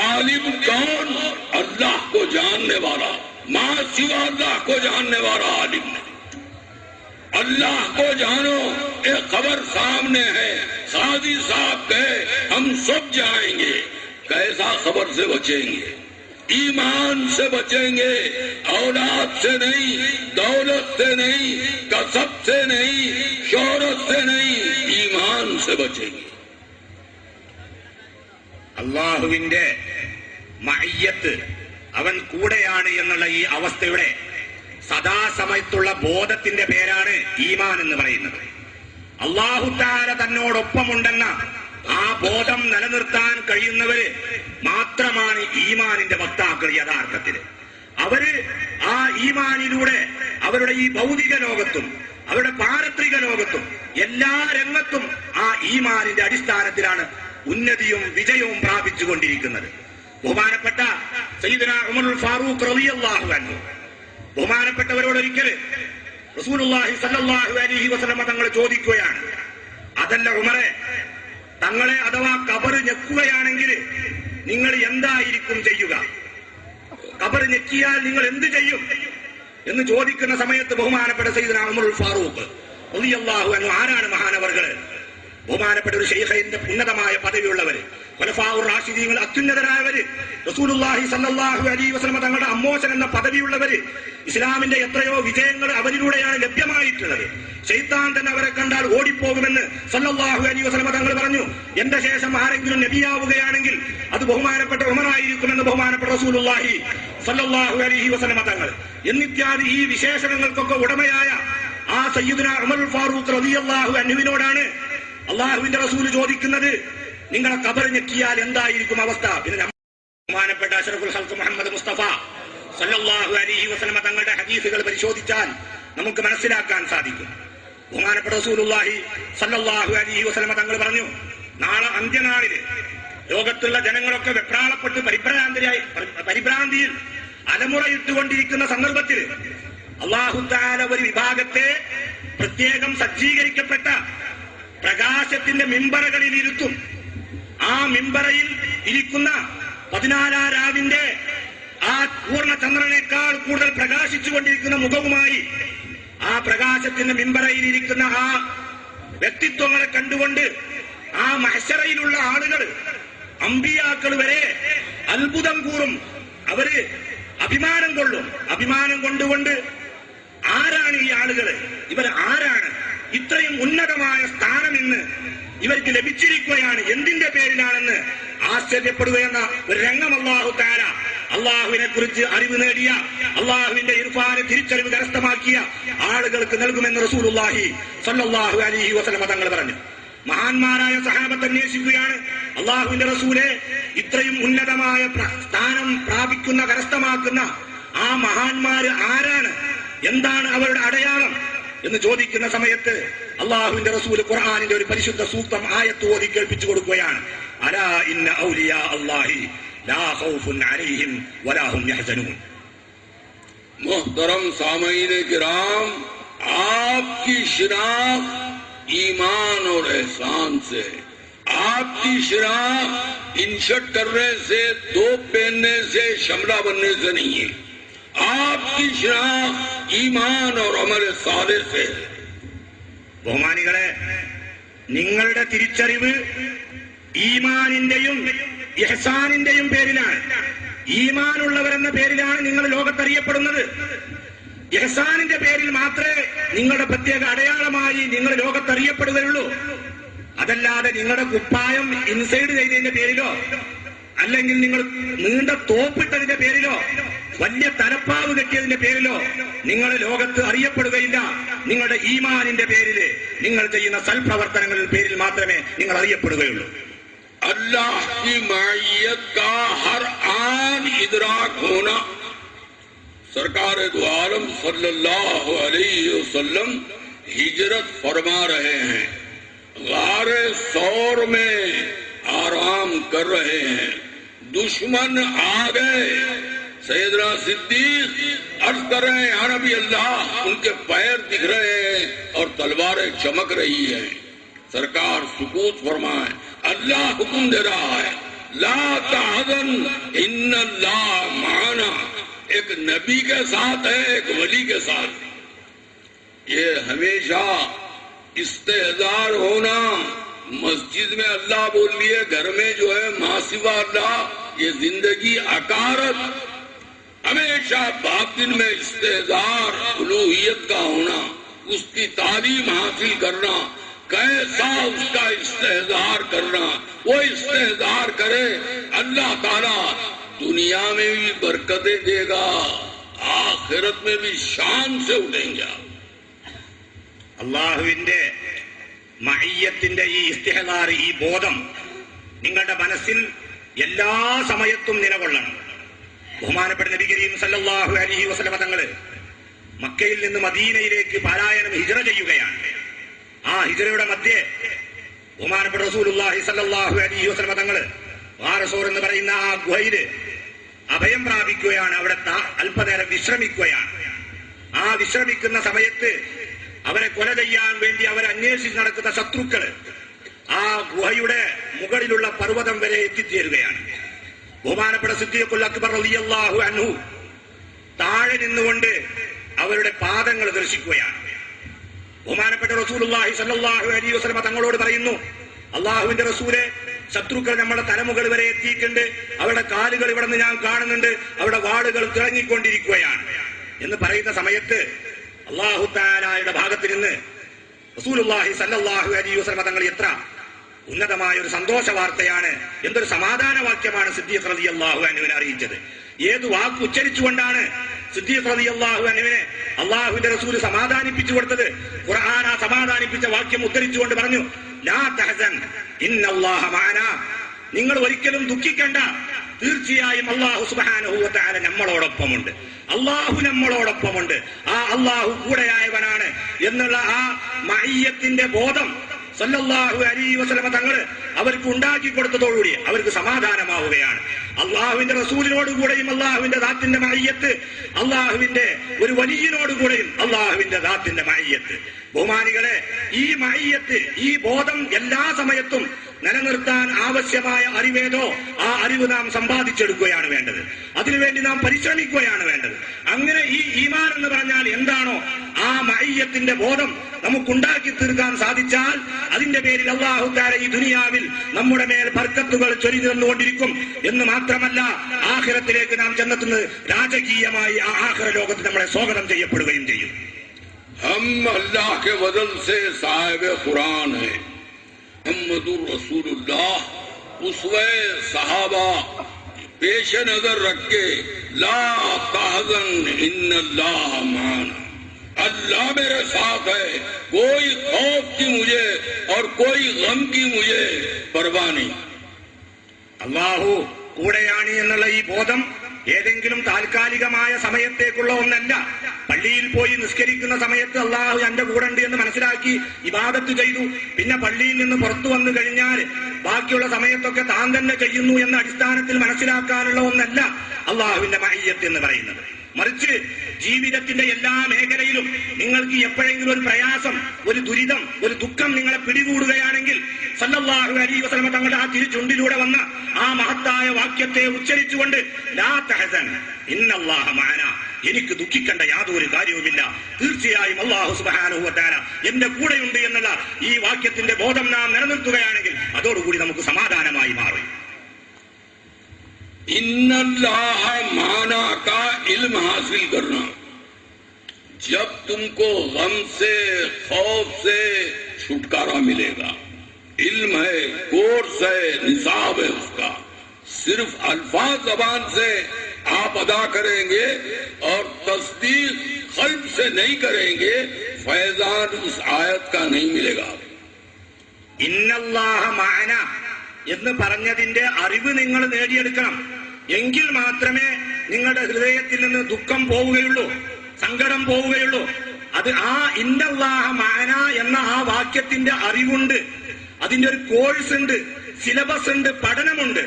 आलिम कौन? अल्लाह को जानने वाला, मां सिवा अल्लाह को जानने वाला आलिम नहीं। अल्लाह को जानो, एक खबर सामने है, काजी साहब कहे हम सब जाएंगे, कैसा खबर से बचेंगे? ईमान से बचेंगे, औलाद से नहीं, दौलत से नहीं, कसब से नहीं, शोहरत से नहीं, ईमान से बचेंगे। അള്ളാഹുവിന്റെ മഅയ്യത്ത്, അവൻ കൂടെയാണ് എന്നുള്ള ഈ അവസ്ഥയുടെ സദാസമയത്തുള്ള ബോധത്തിന്റെ പേരാണ് ഈമാൻ എന്ന് പറയുന്നത്. അല്ലാഹു തആല തന്നോടൊപ്പമുണ്ടെന്ന ആ ബോധം നിലനിർത്താൻ കഴിയുന്നവര് മാത്രമാണ് ഈമാനിന്റെ വക്താക്കൾ. യഥാർത്ഥത്തില് അവര് ആ ഈമാനിലൂടെ അവരുടെ ഈ ഭൗതിക ലോകത്തും അവരുടെ പാരത്രിക ലോകത്തും എല്ലാ രംഗത്തും ആ ഈമാനിന്റെ അടിസ്ഥാനത്തിലാണ് ഉന്നതിയും വിജയവും പ്രാപിച്ചുകൊണ്ടിരിക്കുന്നത്. ബഹുമാനപ്പെട്ട സയ്യിദുനാ ഉമറുൽ ഫാറൂഖ് റളിയല്ലാഹു അൻഹു ബഹുമാനപ്പെട്ടവരോട് ഒരിക്കൽ റസൂലുള്ളാഹി സ്വല്ലല്ലാഹു അലൈഹി വസല്ലം തങ്ങൾ ചോദിക്കുകയാണ്, അതല്ല ഉമറെ, തങ്ങളെ അഥവാ ഖബറ് ഞെക്കുകയാണെങ്കിൽ നിങ്ങൾ എന്തായിരിക്കും ചെയ്യുക? ഖബറ് ഞെക്കിയാൽ നിങ്ങൾ എന്ത് ചെയ്യും എന്ന് ചോദിക്കുന്ന സമയത്ത് ബഹുമാനപ്പെട്ട സയ്യിദുനാ ഉമറുൽ ഫാറൂഖ് റളിയല്ലാഹു അൻഹു, ആരാണ് മഹാനവർകള്? ബഹുമാനപ്പെട്ട ഒരു ശൈഖിന്റെ ഉന്നതമായ പദവിയുള്ളവര്, ഖുലഫാഉർ റാഷിദീങ്ങൾ അത്യുന്നതരായവര്, റസൂലുള്ളാഹി സ്വല്ലല്ലാഹു അലൈഹി വസല്ലം തങ്ങളുടെ അമ്മോശൻ എന്ന പദവിയുള്ളവര്, ഇസ്ലാമിന്റെ എത്രയോ വിജയങ്ങൾ അവരിലൂടെയാണ് ലഭ്യമായിട്ടുള്ളത്. ശൈത്താൻ തന്നെ അവരെ കണ്ടാൽ ഓടിപ്പോകുമെന്ന് സല്ലല്ലാഹു അലൈഹി വസല്ലം തങ്ങൾ പറഞ്ഞു. എന്റെ ശേഷം ആരെങ്കിലും നബിയാവുകയാണെങ്കിൽ അത് ബഹുമാനപ്പെട്ട ഉമറായിരിക്കുമെന്ന് ബഹുമാനപ്പെട്ട റസൂലുള്ളാഹി സല്ലല്ലാഹു അലൈഹി വസല്ലം തങ്ങൾ. എന്നിത്യാദി ഈ വിശേഷണങ്ങൾക്കൊക്കെ ഉടമയായ ആ സയ്യിദുനാ ഉമറുൽ ഫാറൂഖ് റളിയല്ലാഹു അൻഹുവിനോടാണ് അള്ളാഹുവിന്റെ റസൂല് ചോദിക്കുന്നത്, നിങ്ങളെ ഖബർ ഞെക്കിയാൽ എന്തായിരിക്കും അവസ്ഥ? പിന്നെ ബഹുമാനപ്പെട്ട അഷ്റഫുൽ ഖൽഖ് മുഹമ്മദ് മുസ്തഫ സല്ലല്ലാഹു അലൈഹി വസല്ലം തങ്ങളുടെ ഹദീസുകൾ പരിശോധിച്ചാൽ നമുക്ക് മനസ്സിലാക്കാൻ സാധിക്കും. ബഹുമാനപ്പെട്ട റസൂലുള്ളാഹി സല്ലല്ലാഹു അലൈഹി വസല്ലം തങ്ങൾ പറഞ്ഞു, നാളെ അന്ത്യനാളില് ലോകത്തുള്ള ജനങ്ങളൊക്കെ വെപ്രാളപ്പെട്ട് പരിഭ്രാന്തിയിൽ അലമുറയിട്ടുകൊണ്ടിരിക്കുന്ന സന്ദർഭത്തിൽ അല്ലാഹു തആല ഒരു വിഭാഗത്തെ പ്രത്യേകം സജ്ജീകരിക്കപ്പെട്ട പ്രകാശത്തിന്റെ മിമ്പറകളിൽ ഇരുത്തും. ആ മിമ്പറയിൽ ഇരിക്കുന്ന 14 രാവിന്റെ ആ പൂർണ്ണചന്ദ്രനേക്കാൾ കൂടുതൽ പ്രകാശിച്ചുകൊണ്ടിരിക്കുന്ന മുഖവുമായി ആ പ്രകാശത്തിന്റെ മിമ്പറയിൽ ഇരിക്കുന്ന ആ വ്യക്തിത്വങ്ങളെ കണ്ടുകൊണ്ട് ആ മഹ്ശറയിലുള്ള ആളുകൾ, അമ്പിയാക്കൾ വരെ അത്ഭുതം കൂറും. അവര് അഭിമാനം കൊള്ളും. അഭിമാനം കൊണ്ടുകൊണ്ട് ആരാണ് ഈ ആളുകൾ? ഇവർ ആരാണ്? ഇത്രയും ഉന്നതമായ സ്ഥാനം ഇന്ന് ഇവർക്ക് ലഭിച്ചിരിക്കുകയാണ്, എന്തിന്റെ പേരിലാണെന്ന് ആശ്ചര്യപ്പെടുകയെന്ന ഒരു രംഗം അല്ലാഹു തആല അള്ളാഹുവിനെ കുറിച്ച് അറിവ് നേടിയ, അള്ളാഹുവിന്റെ ഇർഫാനെ തിരിച്ചറിവ് കരസ്ഥമാക്കിയ ആളുകൾക്ക് നൽകുമെന്ന് റസൂലുള്ളാഹി സ്വല്ലല്ലാഹു അലൈഹി വസല്ലം തങ്ങൾ പറഞ്ഞു. മഹാന്മാരായ സഹാബത്ത് അന്വേഷിക്കുകയാണ്, അള്ളാഹുവിന്റെ റസൂലെ, ഇത്രയും ഉന്നതമായ സ്ഥാനം പ്രാപിക്കുന്ന കരസ്ഥമാക്കുന്ന ആ മഹാന്മാര് ആരാണ്? എന്താണ് അവരുടെ അടയാളം എന്ന് ചോദിക്കുന്ന സമയത്ത് അള്ളാഹുവിന്റെ റസൂൽ ഖുർആനിന്റെ ഒരു പരിശുദ്ധ സൂക്തം ആയത്ത് ഓതി കേൾപ്പിച്ചു കൊടുക്കുകയാണ്. അലാ ഇന്ന ഔലിയാ അല്ലാഹി ലാ ഖൗഫുൻ അലൈഹിം വലാ ഹും യഹ്സനൂൻ. मुहतरम सामईन किराम, आपकी शिनाख्त ईमान और एहसान से, आपकी शिनाख्त इनशट करने से, दो पहनने से, शमला बनने से नहीं है. आपकी शिनाख्त ईमान और अमल साले से. ബഹുമാനികളെ, നിങ്ങളുടെ തിരിച്ചറിവ് ഈമാനിന്റെയും ഇഹ്സാനിന്റെയും പേരിലാണ്. ഈമാനുള്ളവരെന്ന പേരിലാണ് നിങ്ങൾ ലോകത്തറിയപ്പെടുന്നത്. ഇഹ്സാനിന്റെ പേരിൽ മാത്രമേ നിങ്ങളുടെ പ്രത്യേക അടയാളമായി നിങ്ങൾ ലോകത്തറിയപ്പെടുകയുള്ളൂ. അതല്ലാതെ നിങ്ങളുടെ കുപ്പായം ഇൻസൈഡ് ചെയ്തതിന്റെ പേരിലോ അല്ലെങ്കിൽ നിങ്ങൾ നീണ്ട തോപ്പിട്ടതിന്റെ പേരിലോ വലിയ തലപ്പാവ് കെട്ടിയതിന്റെ പേരിലോ നിങ്ങൾ ലോകത്ത് അറിയപ്പെടുകയില്ല. നിങ്ങളുടെ ഈമാനിന്റെ പേരിൽ നിങ്ങൾ ചെയ്യുന്ന സൽപ്രവർത്തനങ്ങളുടെ പേരിൽ മാത്രമേ നിങ്ങൾ അറിയപ്പെടുകയുള്ളൂ. अल्लाह की मायत का हर आन इदराक होना। सरकार दो आलम सल्लल्लाहु अलैहि वसल्लम हिजरत फरमा रहे हैं, गारे सौर में आराम कर रहे हैं, दुश्मन आ गए। सैयदना सिद्दीक अर्ज कर रहे हैं, या नबी अल्लाह, उनके पैर दिख रहे हैं और तलवारें चमक रही है। सरकार सुकूत फरमाए, अल्लाह हुक्म दे रहा है, ला तहज़न इन्नल्लाह माना। एक नबी के साथ है, एक वली के साथ। ये हमेशा इस्तेहज़ार होना, मस्जिद में अल्लाह बोल लिए, घर में जो है मासिवा अल्लाह, ये जिंदगी अकारत। हमेशा बातिन में इस्तेहज़ार, उलूहियत का होना, उसकी तालीम हासिल करना, कैसा उसका इस्तेहज़ार करना, वो इस्तेहज़ार करे, अल्लाह ताला दुनिया में भी बरकतें देगा, आखिरत में भी शान से उठेंगे। അള്ളാഹുവിന്റെ മഅയ്യത്തിന്റെ ഈ ഇസ്തിഹ്ലാർ, ഈ ബോധം നിങ്ങളുടെ മനസ്സിൽ എല്ലാ സമയത്തും നിലകൊള്ളണം. ബഹുമാനപ്പെട്ട നബി കരീം സല്ലല്ലാഹു അലൈഹി വസല്ലം തങ്ങൾ മക്കയിൽ നിന്ന് മദീനയിലേക്ക് പാലായനം ഹിജ്റ ചെയ്യുകയാണ്. ആ ഹിജ്റയുടെ മധ്യേ ബഹുമാനപ്പെട്ട റസൂലുള്ളാഹി സല്ലല്ലാഹു അലൈഹി വസല്ലം തങ്ങൾ ഗാറസൂർ എന്ന് പറയുന്ന ആ ഗുഹയില് അഭയം പ്രാപിക്കുകയാണ്. അവിടെ അല്പനേരം വിശ്രമിക്കുകയാണ്. ആ വിശ്രമിക്കുന്ന സമയത്ത് അവരെ കൊല ചെയ്യാൻ വേണ്ടി അവരന്വേഷിച്ച് നടക്കുന്ന ശത്രുക്കള് ആ ഗുഹയുടെ മുകളിലുള്ള പർവ്വതം വരെ എത്തിച്ചേരുകയാണ്. ബഹുമാനപ്പെട്ട സിദ്ദീഖുൽ അക്ബർ റളിയല്ലാഹു അൻഹു താഴെ നിന്നുകൊണ്ട് അവരുടെ പാദങ്ങൾ ദർശിക്കുകയാണ്. ബഹുമാനപ്പെട്ട റസൂലുള്ളാഹി സ്വല്ലല്ലാഹു അലൈഹി വസല്ലം തങ്ങളോട് പറയുന്നു, അള്ളാഹുവിന്റെ റസൂലെ, ശത്രുക്കൾ നമ്മുടെ തലമുകൾ വരെ എത്തിയിട്ടുണ്ട്, അവരുടെ കാലുകൾ ഇവിടെ നിന്ന് ഞാൻ കാണുന്നുണ്ട്, അവരുടെ വാളുകൾ തിളങ്ങിക്കൊണ്ടിരിക്കുകയാണ് എന്ന് പറയുന്ന സമയത്ത് അല്ലാഹു തആലയുടെ ഭാഗത്ത് നിന്ന് റസൂലുള്ളാഹി സ്വല്ലല്ലാഹു അലൈഹി വസല്ലം തങ്ങൾ എത്ര ഉന്നതമായ ഒരു സന്തോഷ വാർത്തയാണ്, എന്തൊരു സമാധാന വാക്യമാണ് സിദ്ദീഖ് റളിയല്ലാഹു അൻഹുവിനെ അറിയിച്ചത്. ഏത് വാക്ക് ഉച്ചരിച്ചുകൊണ്ടാണ് സിദ്ദീഖ് റളിയല്ലാഹു അൻഹുവിനെ അല്ലാഹുവിന്റെ റസൂൽ സമാധാനിപ്പിച്ചു കൊടുത്തത്? ഖുർആൻ ആ സമാധാനിപ്പിച്ച വാക്യം ഉദ്ധരിച്ചുകൊണ്ട് പറഞ്ഞു, ലാ തഹസൻ ഇന്നല്ലാഹ മഅനാ, നിങ്ങൾ ഒരിക്കലും ദുഃഖിക്കണ്ട, തീർച്ചയായും അല്ലാഹു സുബ്ഹാനഹു വ തആല നമ്മളോടൊപ്പമുണ്ട്. അല്ലാഹു നമ്മളോടൊപ്പമുണ്ട്, ആ അല്ലാഹു കൂടെയായവനാണ് എന്നുള്ള ആ മഅയ്യത്തിന്റെ ബോധം സല്ലല്ലാഹു അലൈഹി വസല്ലം തങ്ങൾ അവർക്ക് ഉണ്ടാക്കി കൊടുത്തതോടുകൂടി അവർക്ക് സമാധാനമാവുകയാണ്. അള്ളാഹുവിന്റെ റസൂലിനോടുകൂടെയും അള്ളാഹുവിന്റെ ദാത്തിന്റെ മഅയ്യത്ത്, അള്ളാഹുവിന്റെ ഒരു വലിയനോടുകൂടെയും അള്ളാഹുവിന്റെ ദാത്തിന്റെ മഅയ്യത്ത്. ബഹുമാനികളെ, ഈ മഅയ്യത്ത്, ഈ ബോധം എല്ലാ സമയത്തും നിലനിർത്താൻ ആവശ്യമായ അറിവേതോ ആ അറിവ് നാം സമ്പാദിച്ചെടുക്കുകയാണ് വേണ്ടത്. അതിനുവേണ്ടി നാം പരിശ്രമിക്കുകയാണ് വേണ്ടത്. അങ്ങനെ ഈ ഈമാൻ എന്ന് പറഞ്ഞാൽ എന്താണോ ആ മഅയ്യത്തിന്റെ ബോധം നമുക്കുണ്ടാക്കി തീർക്കാൻ സാധിച്ചാൽ അതിന്റെ പേരിൽ അല്ലാഹു തആല ഈ ദുനിയാവിൽ നമ്മുടെ മേൽ ബർക്കത്തുകൾ ചൊരിഞ്ഞു തന്നുകൊണ്ടിരിക്കും എന്ന് മാത്രമല്ല, ആഖിറത്തിലേക്ക് നാം ചെന്നെത്തുന്നത് രാജകീയമായി ആ ആഖിറ ലോകത്ത് നമ്മളെ സ്വാഗതം ചെയ്യപ്പെടുകയും ചെയ്യും. हम अल्लाह के वजल से साहिब कुरान है, मुहम्मदुर रसूलुल्लाह उसवे सहाबा पेश नजर रख के ला तहज़न इन्नल्लाह माना, अल्लाह मेरे साथ है, कोई खौफ की मुझे और कोई गम की मुझे परवाह नहीं. അല്ലാഹു കൂടെയാണ് എന്നുള്ള ഈ ബോധം ഏതെങ്കിലും താൽക്കാലികമായ സമയത്തേക്കുള്ള ഒന്നല്ല. പള്ളിയിൽ പോയി നിസ്കരിക്കുന്ന സമയത്ത് അല്ലാഹു എന്റെ കൂടെ ഉണ്ട് എന്ന് മനസ്സിലാക്കി ഇബാദത്ത് ചെയ്തു, പിന്നെ പള്ളിയിൽ നിന്ന് പുറത്തു വന്നു കഴിഞ്ഞാൽ ബാക്കിയുള്ള സമയത്തൊക്കെ താൻ തന്നെ ചെയ്യുന്നു എന്ന അടിസ്ഥാനത്തിൽ മനസ്സിലാക്കാനുള്ള ഒന്നല്ല അല്ലാഹുവിന്റെ മഅയ്യത്ത് എന്ന് പറയുന്നത്. മറിച്ച് ജീവിതത്തിന്റെ എല്ലാ മേഖലയിലും നിങ്ങൾക്ക് എപ്പോഴെങ്കിലും ഒരു പ്രയാസം, ഒരു ദുരിതം, ഒരു ദുഃഖം നിങ്ങളെ പിടികൂടുകയാണെങ്കിൽ സല്ലല്ലാഹു അലൈഹി വസല്ലം തങ്ങളുടെ ആ തിരുചുണ്ടിലൂടെ വന്ന ആ മഹത്തായ വാക്യത്തെ ഉച്ചരിച്ചുകൊണ്ട് ലാ തഹസൻ ഇന്നല്ലാഹ മഅനാ, എനിക്ക് ദുഃഖിക്കേണ്ട യാതൊരു കാര്യവുമില്ല, തീർച്ചയായും അല്ലാഹു സുബ്ഹാനഹു വ തആല എന്റെ കൂടെയുണ്ട് എന്നുള്ള ഈ വാക്യത്തിന്റെ ബോധം നാം നിലനിർത്തുകയാണെങ്കിൽ അതോടുകൂടി നമുക്ക് സമാധാനമായി മാറും. इन्नल्लाह माना का इल्म हासिल करना, जब तुमको गम से, खौफ से छुटकारा मिलेगा, इल्म है, कोर्स है, निसाब है उसका। सिर्फ अल्फाज जबान से आप अदा करेंगे और तस्दीक कल्ब से नहीं करेंगे, फैजान उस आयत का नहीं मिलेगा। ഇന്നല്ലാഹ മഅന എന്ന് പറഞ്ഞതിന്റെ അറിവ് നിങ്ങൾ നേടിയെടുക്കണം. എങ്കിൽ മാത്രമേ നിങ്ങളുടെ ഹൃദയത്തിൽ നിന്ന് ദുഃഖം പോവുകയുള്ളൂ, സങ്കടം പോവുകയുള്ളൂ. അത് ആ ഇന്നല്ലാഹ മഅന എന്ന ആ വാക്യത്തിന്റെ അറിവുണ്ട്, അതിന്റെ ഒരു കോഴ്സ് ഉണ്ട്, സിലബസ് ഉണ്ട്, പഠനമുണ്ട്.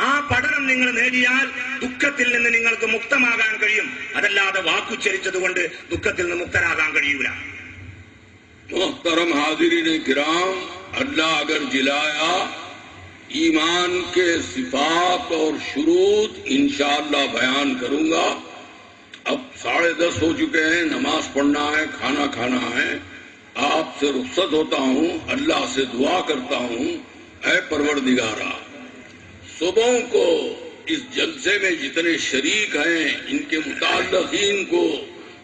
ആ പഠനം നിങ്ങൾ നേടിയാൽ ദുഃഖത്തിൽ നിന്ന് നിങ്ങൾക്ക് മുക്തമാകാൻ കഴിയും. അതല്ലാതെ വാക്കുച്ചരിച്ചത് കൊണ്ട് ദുഃഖത്തിൽ നിന്ന് മുക്തരാകാൻ കഴിയൂല. मोहतरम हाजिरीन किराम, अल्लाह अगर जिलाया ईमान के सिफात और शुरूत इंशाअल्लाह बयान करूंगा। अब 10:30 हो चुके हैं, नमाज पढ़ना है, खाना खाना है। आपसे रुखसत होता हूँ, अल्लाह से दुआ करता हूँ, ऐ परवरदिगारा, सुबह को इस जलसे में जितने शरीक हैं, इनके मुताल्लिकीन को,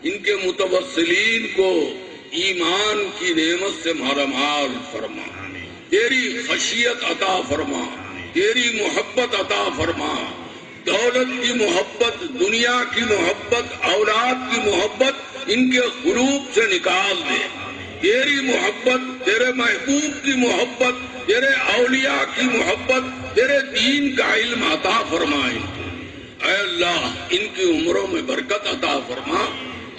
इनके मुतवस्सिलीन को ईमान की नेमत से मारामाल फरमा, तेरी खशियत अता फरमा, तेरी मोहब्बत अता फरमा, दौलत की मोहब्बत, दुनिया की मोहब्बत, औलाद की मोहब्बत इनके कुलूब से निकाल दे। तेरी मोहब्बत, तेरे महबूब की मोहब्बत, तेरे औलिया की मोहब्बत, तेरे दीन का इल्म अता फरमा इनको। ऐ अल्लाह, इनकी उम्रों में बरकत अता फरमा,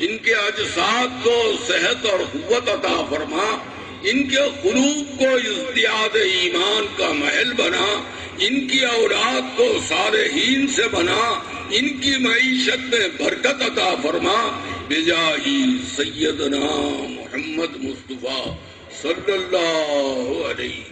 इनके अजसाद को सेहत और कुव्वत अता फरमा, इनके कुलूब को इज़्तियाद ईमान का महल बना, इनकी औलाद को सालेहीन से बना, इनकी मईशत में बरकत अता फरमा। बिजाही सैयदना मोहम्मद मुस्तफा सल्लल्लाहु अलैहि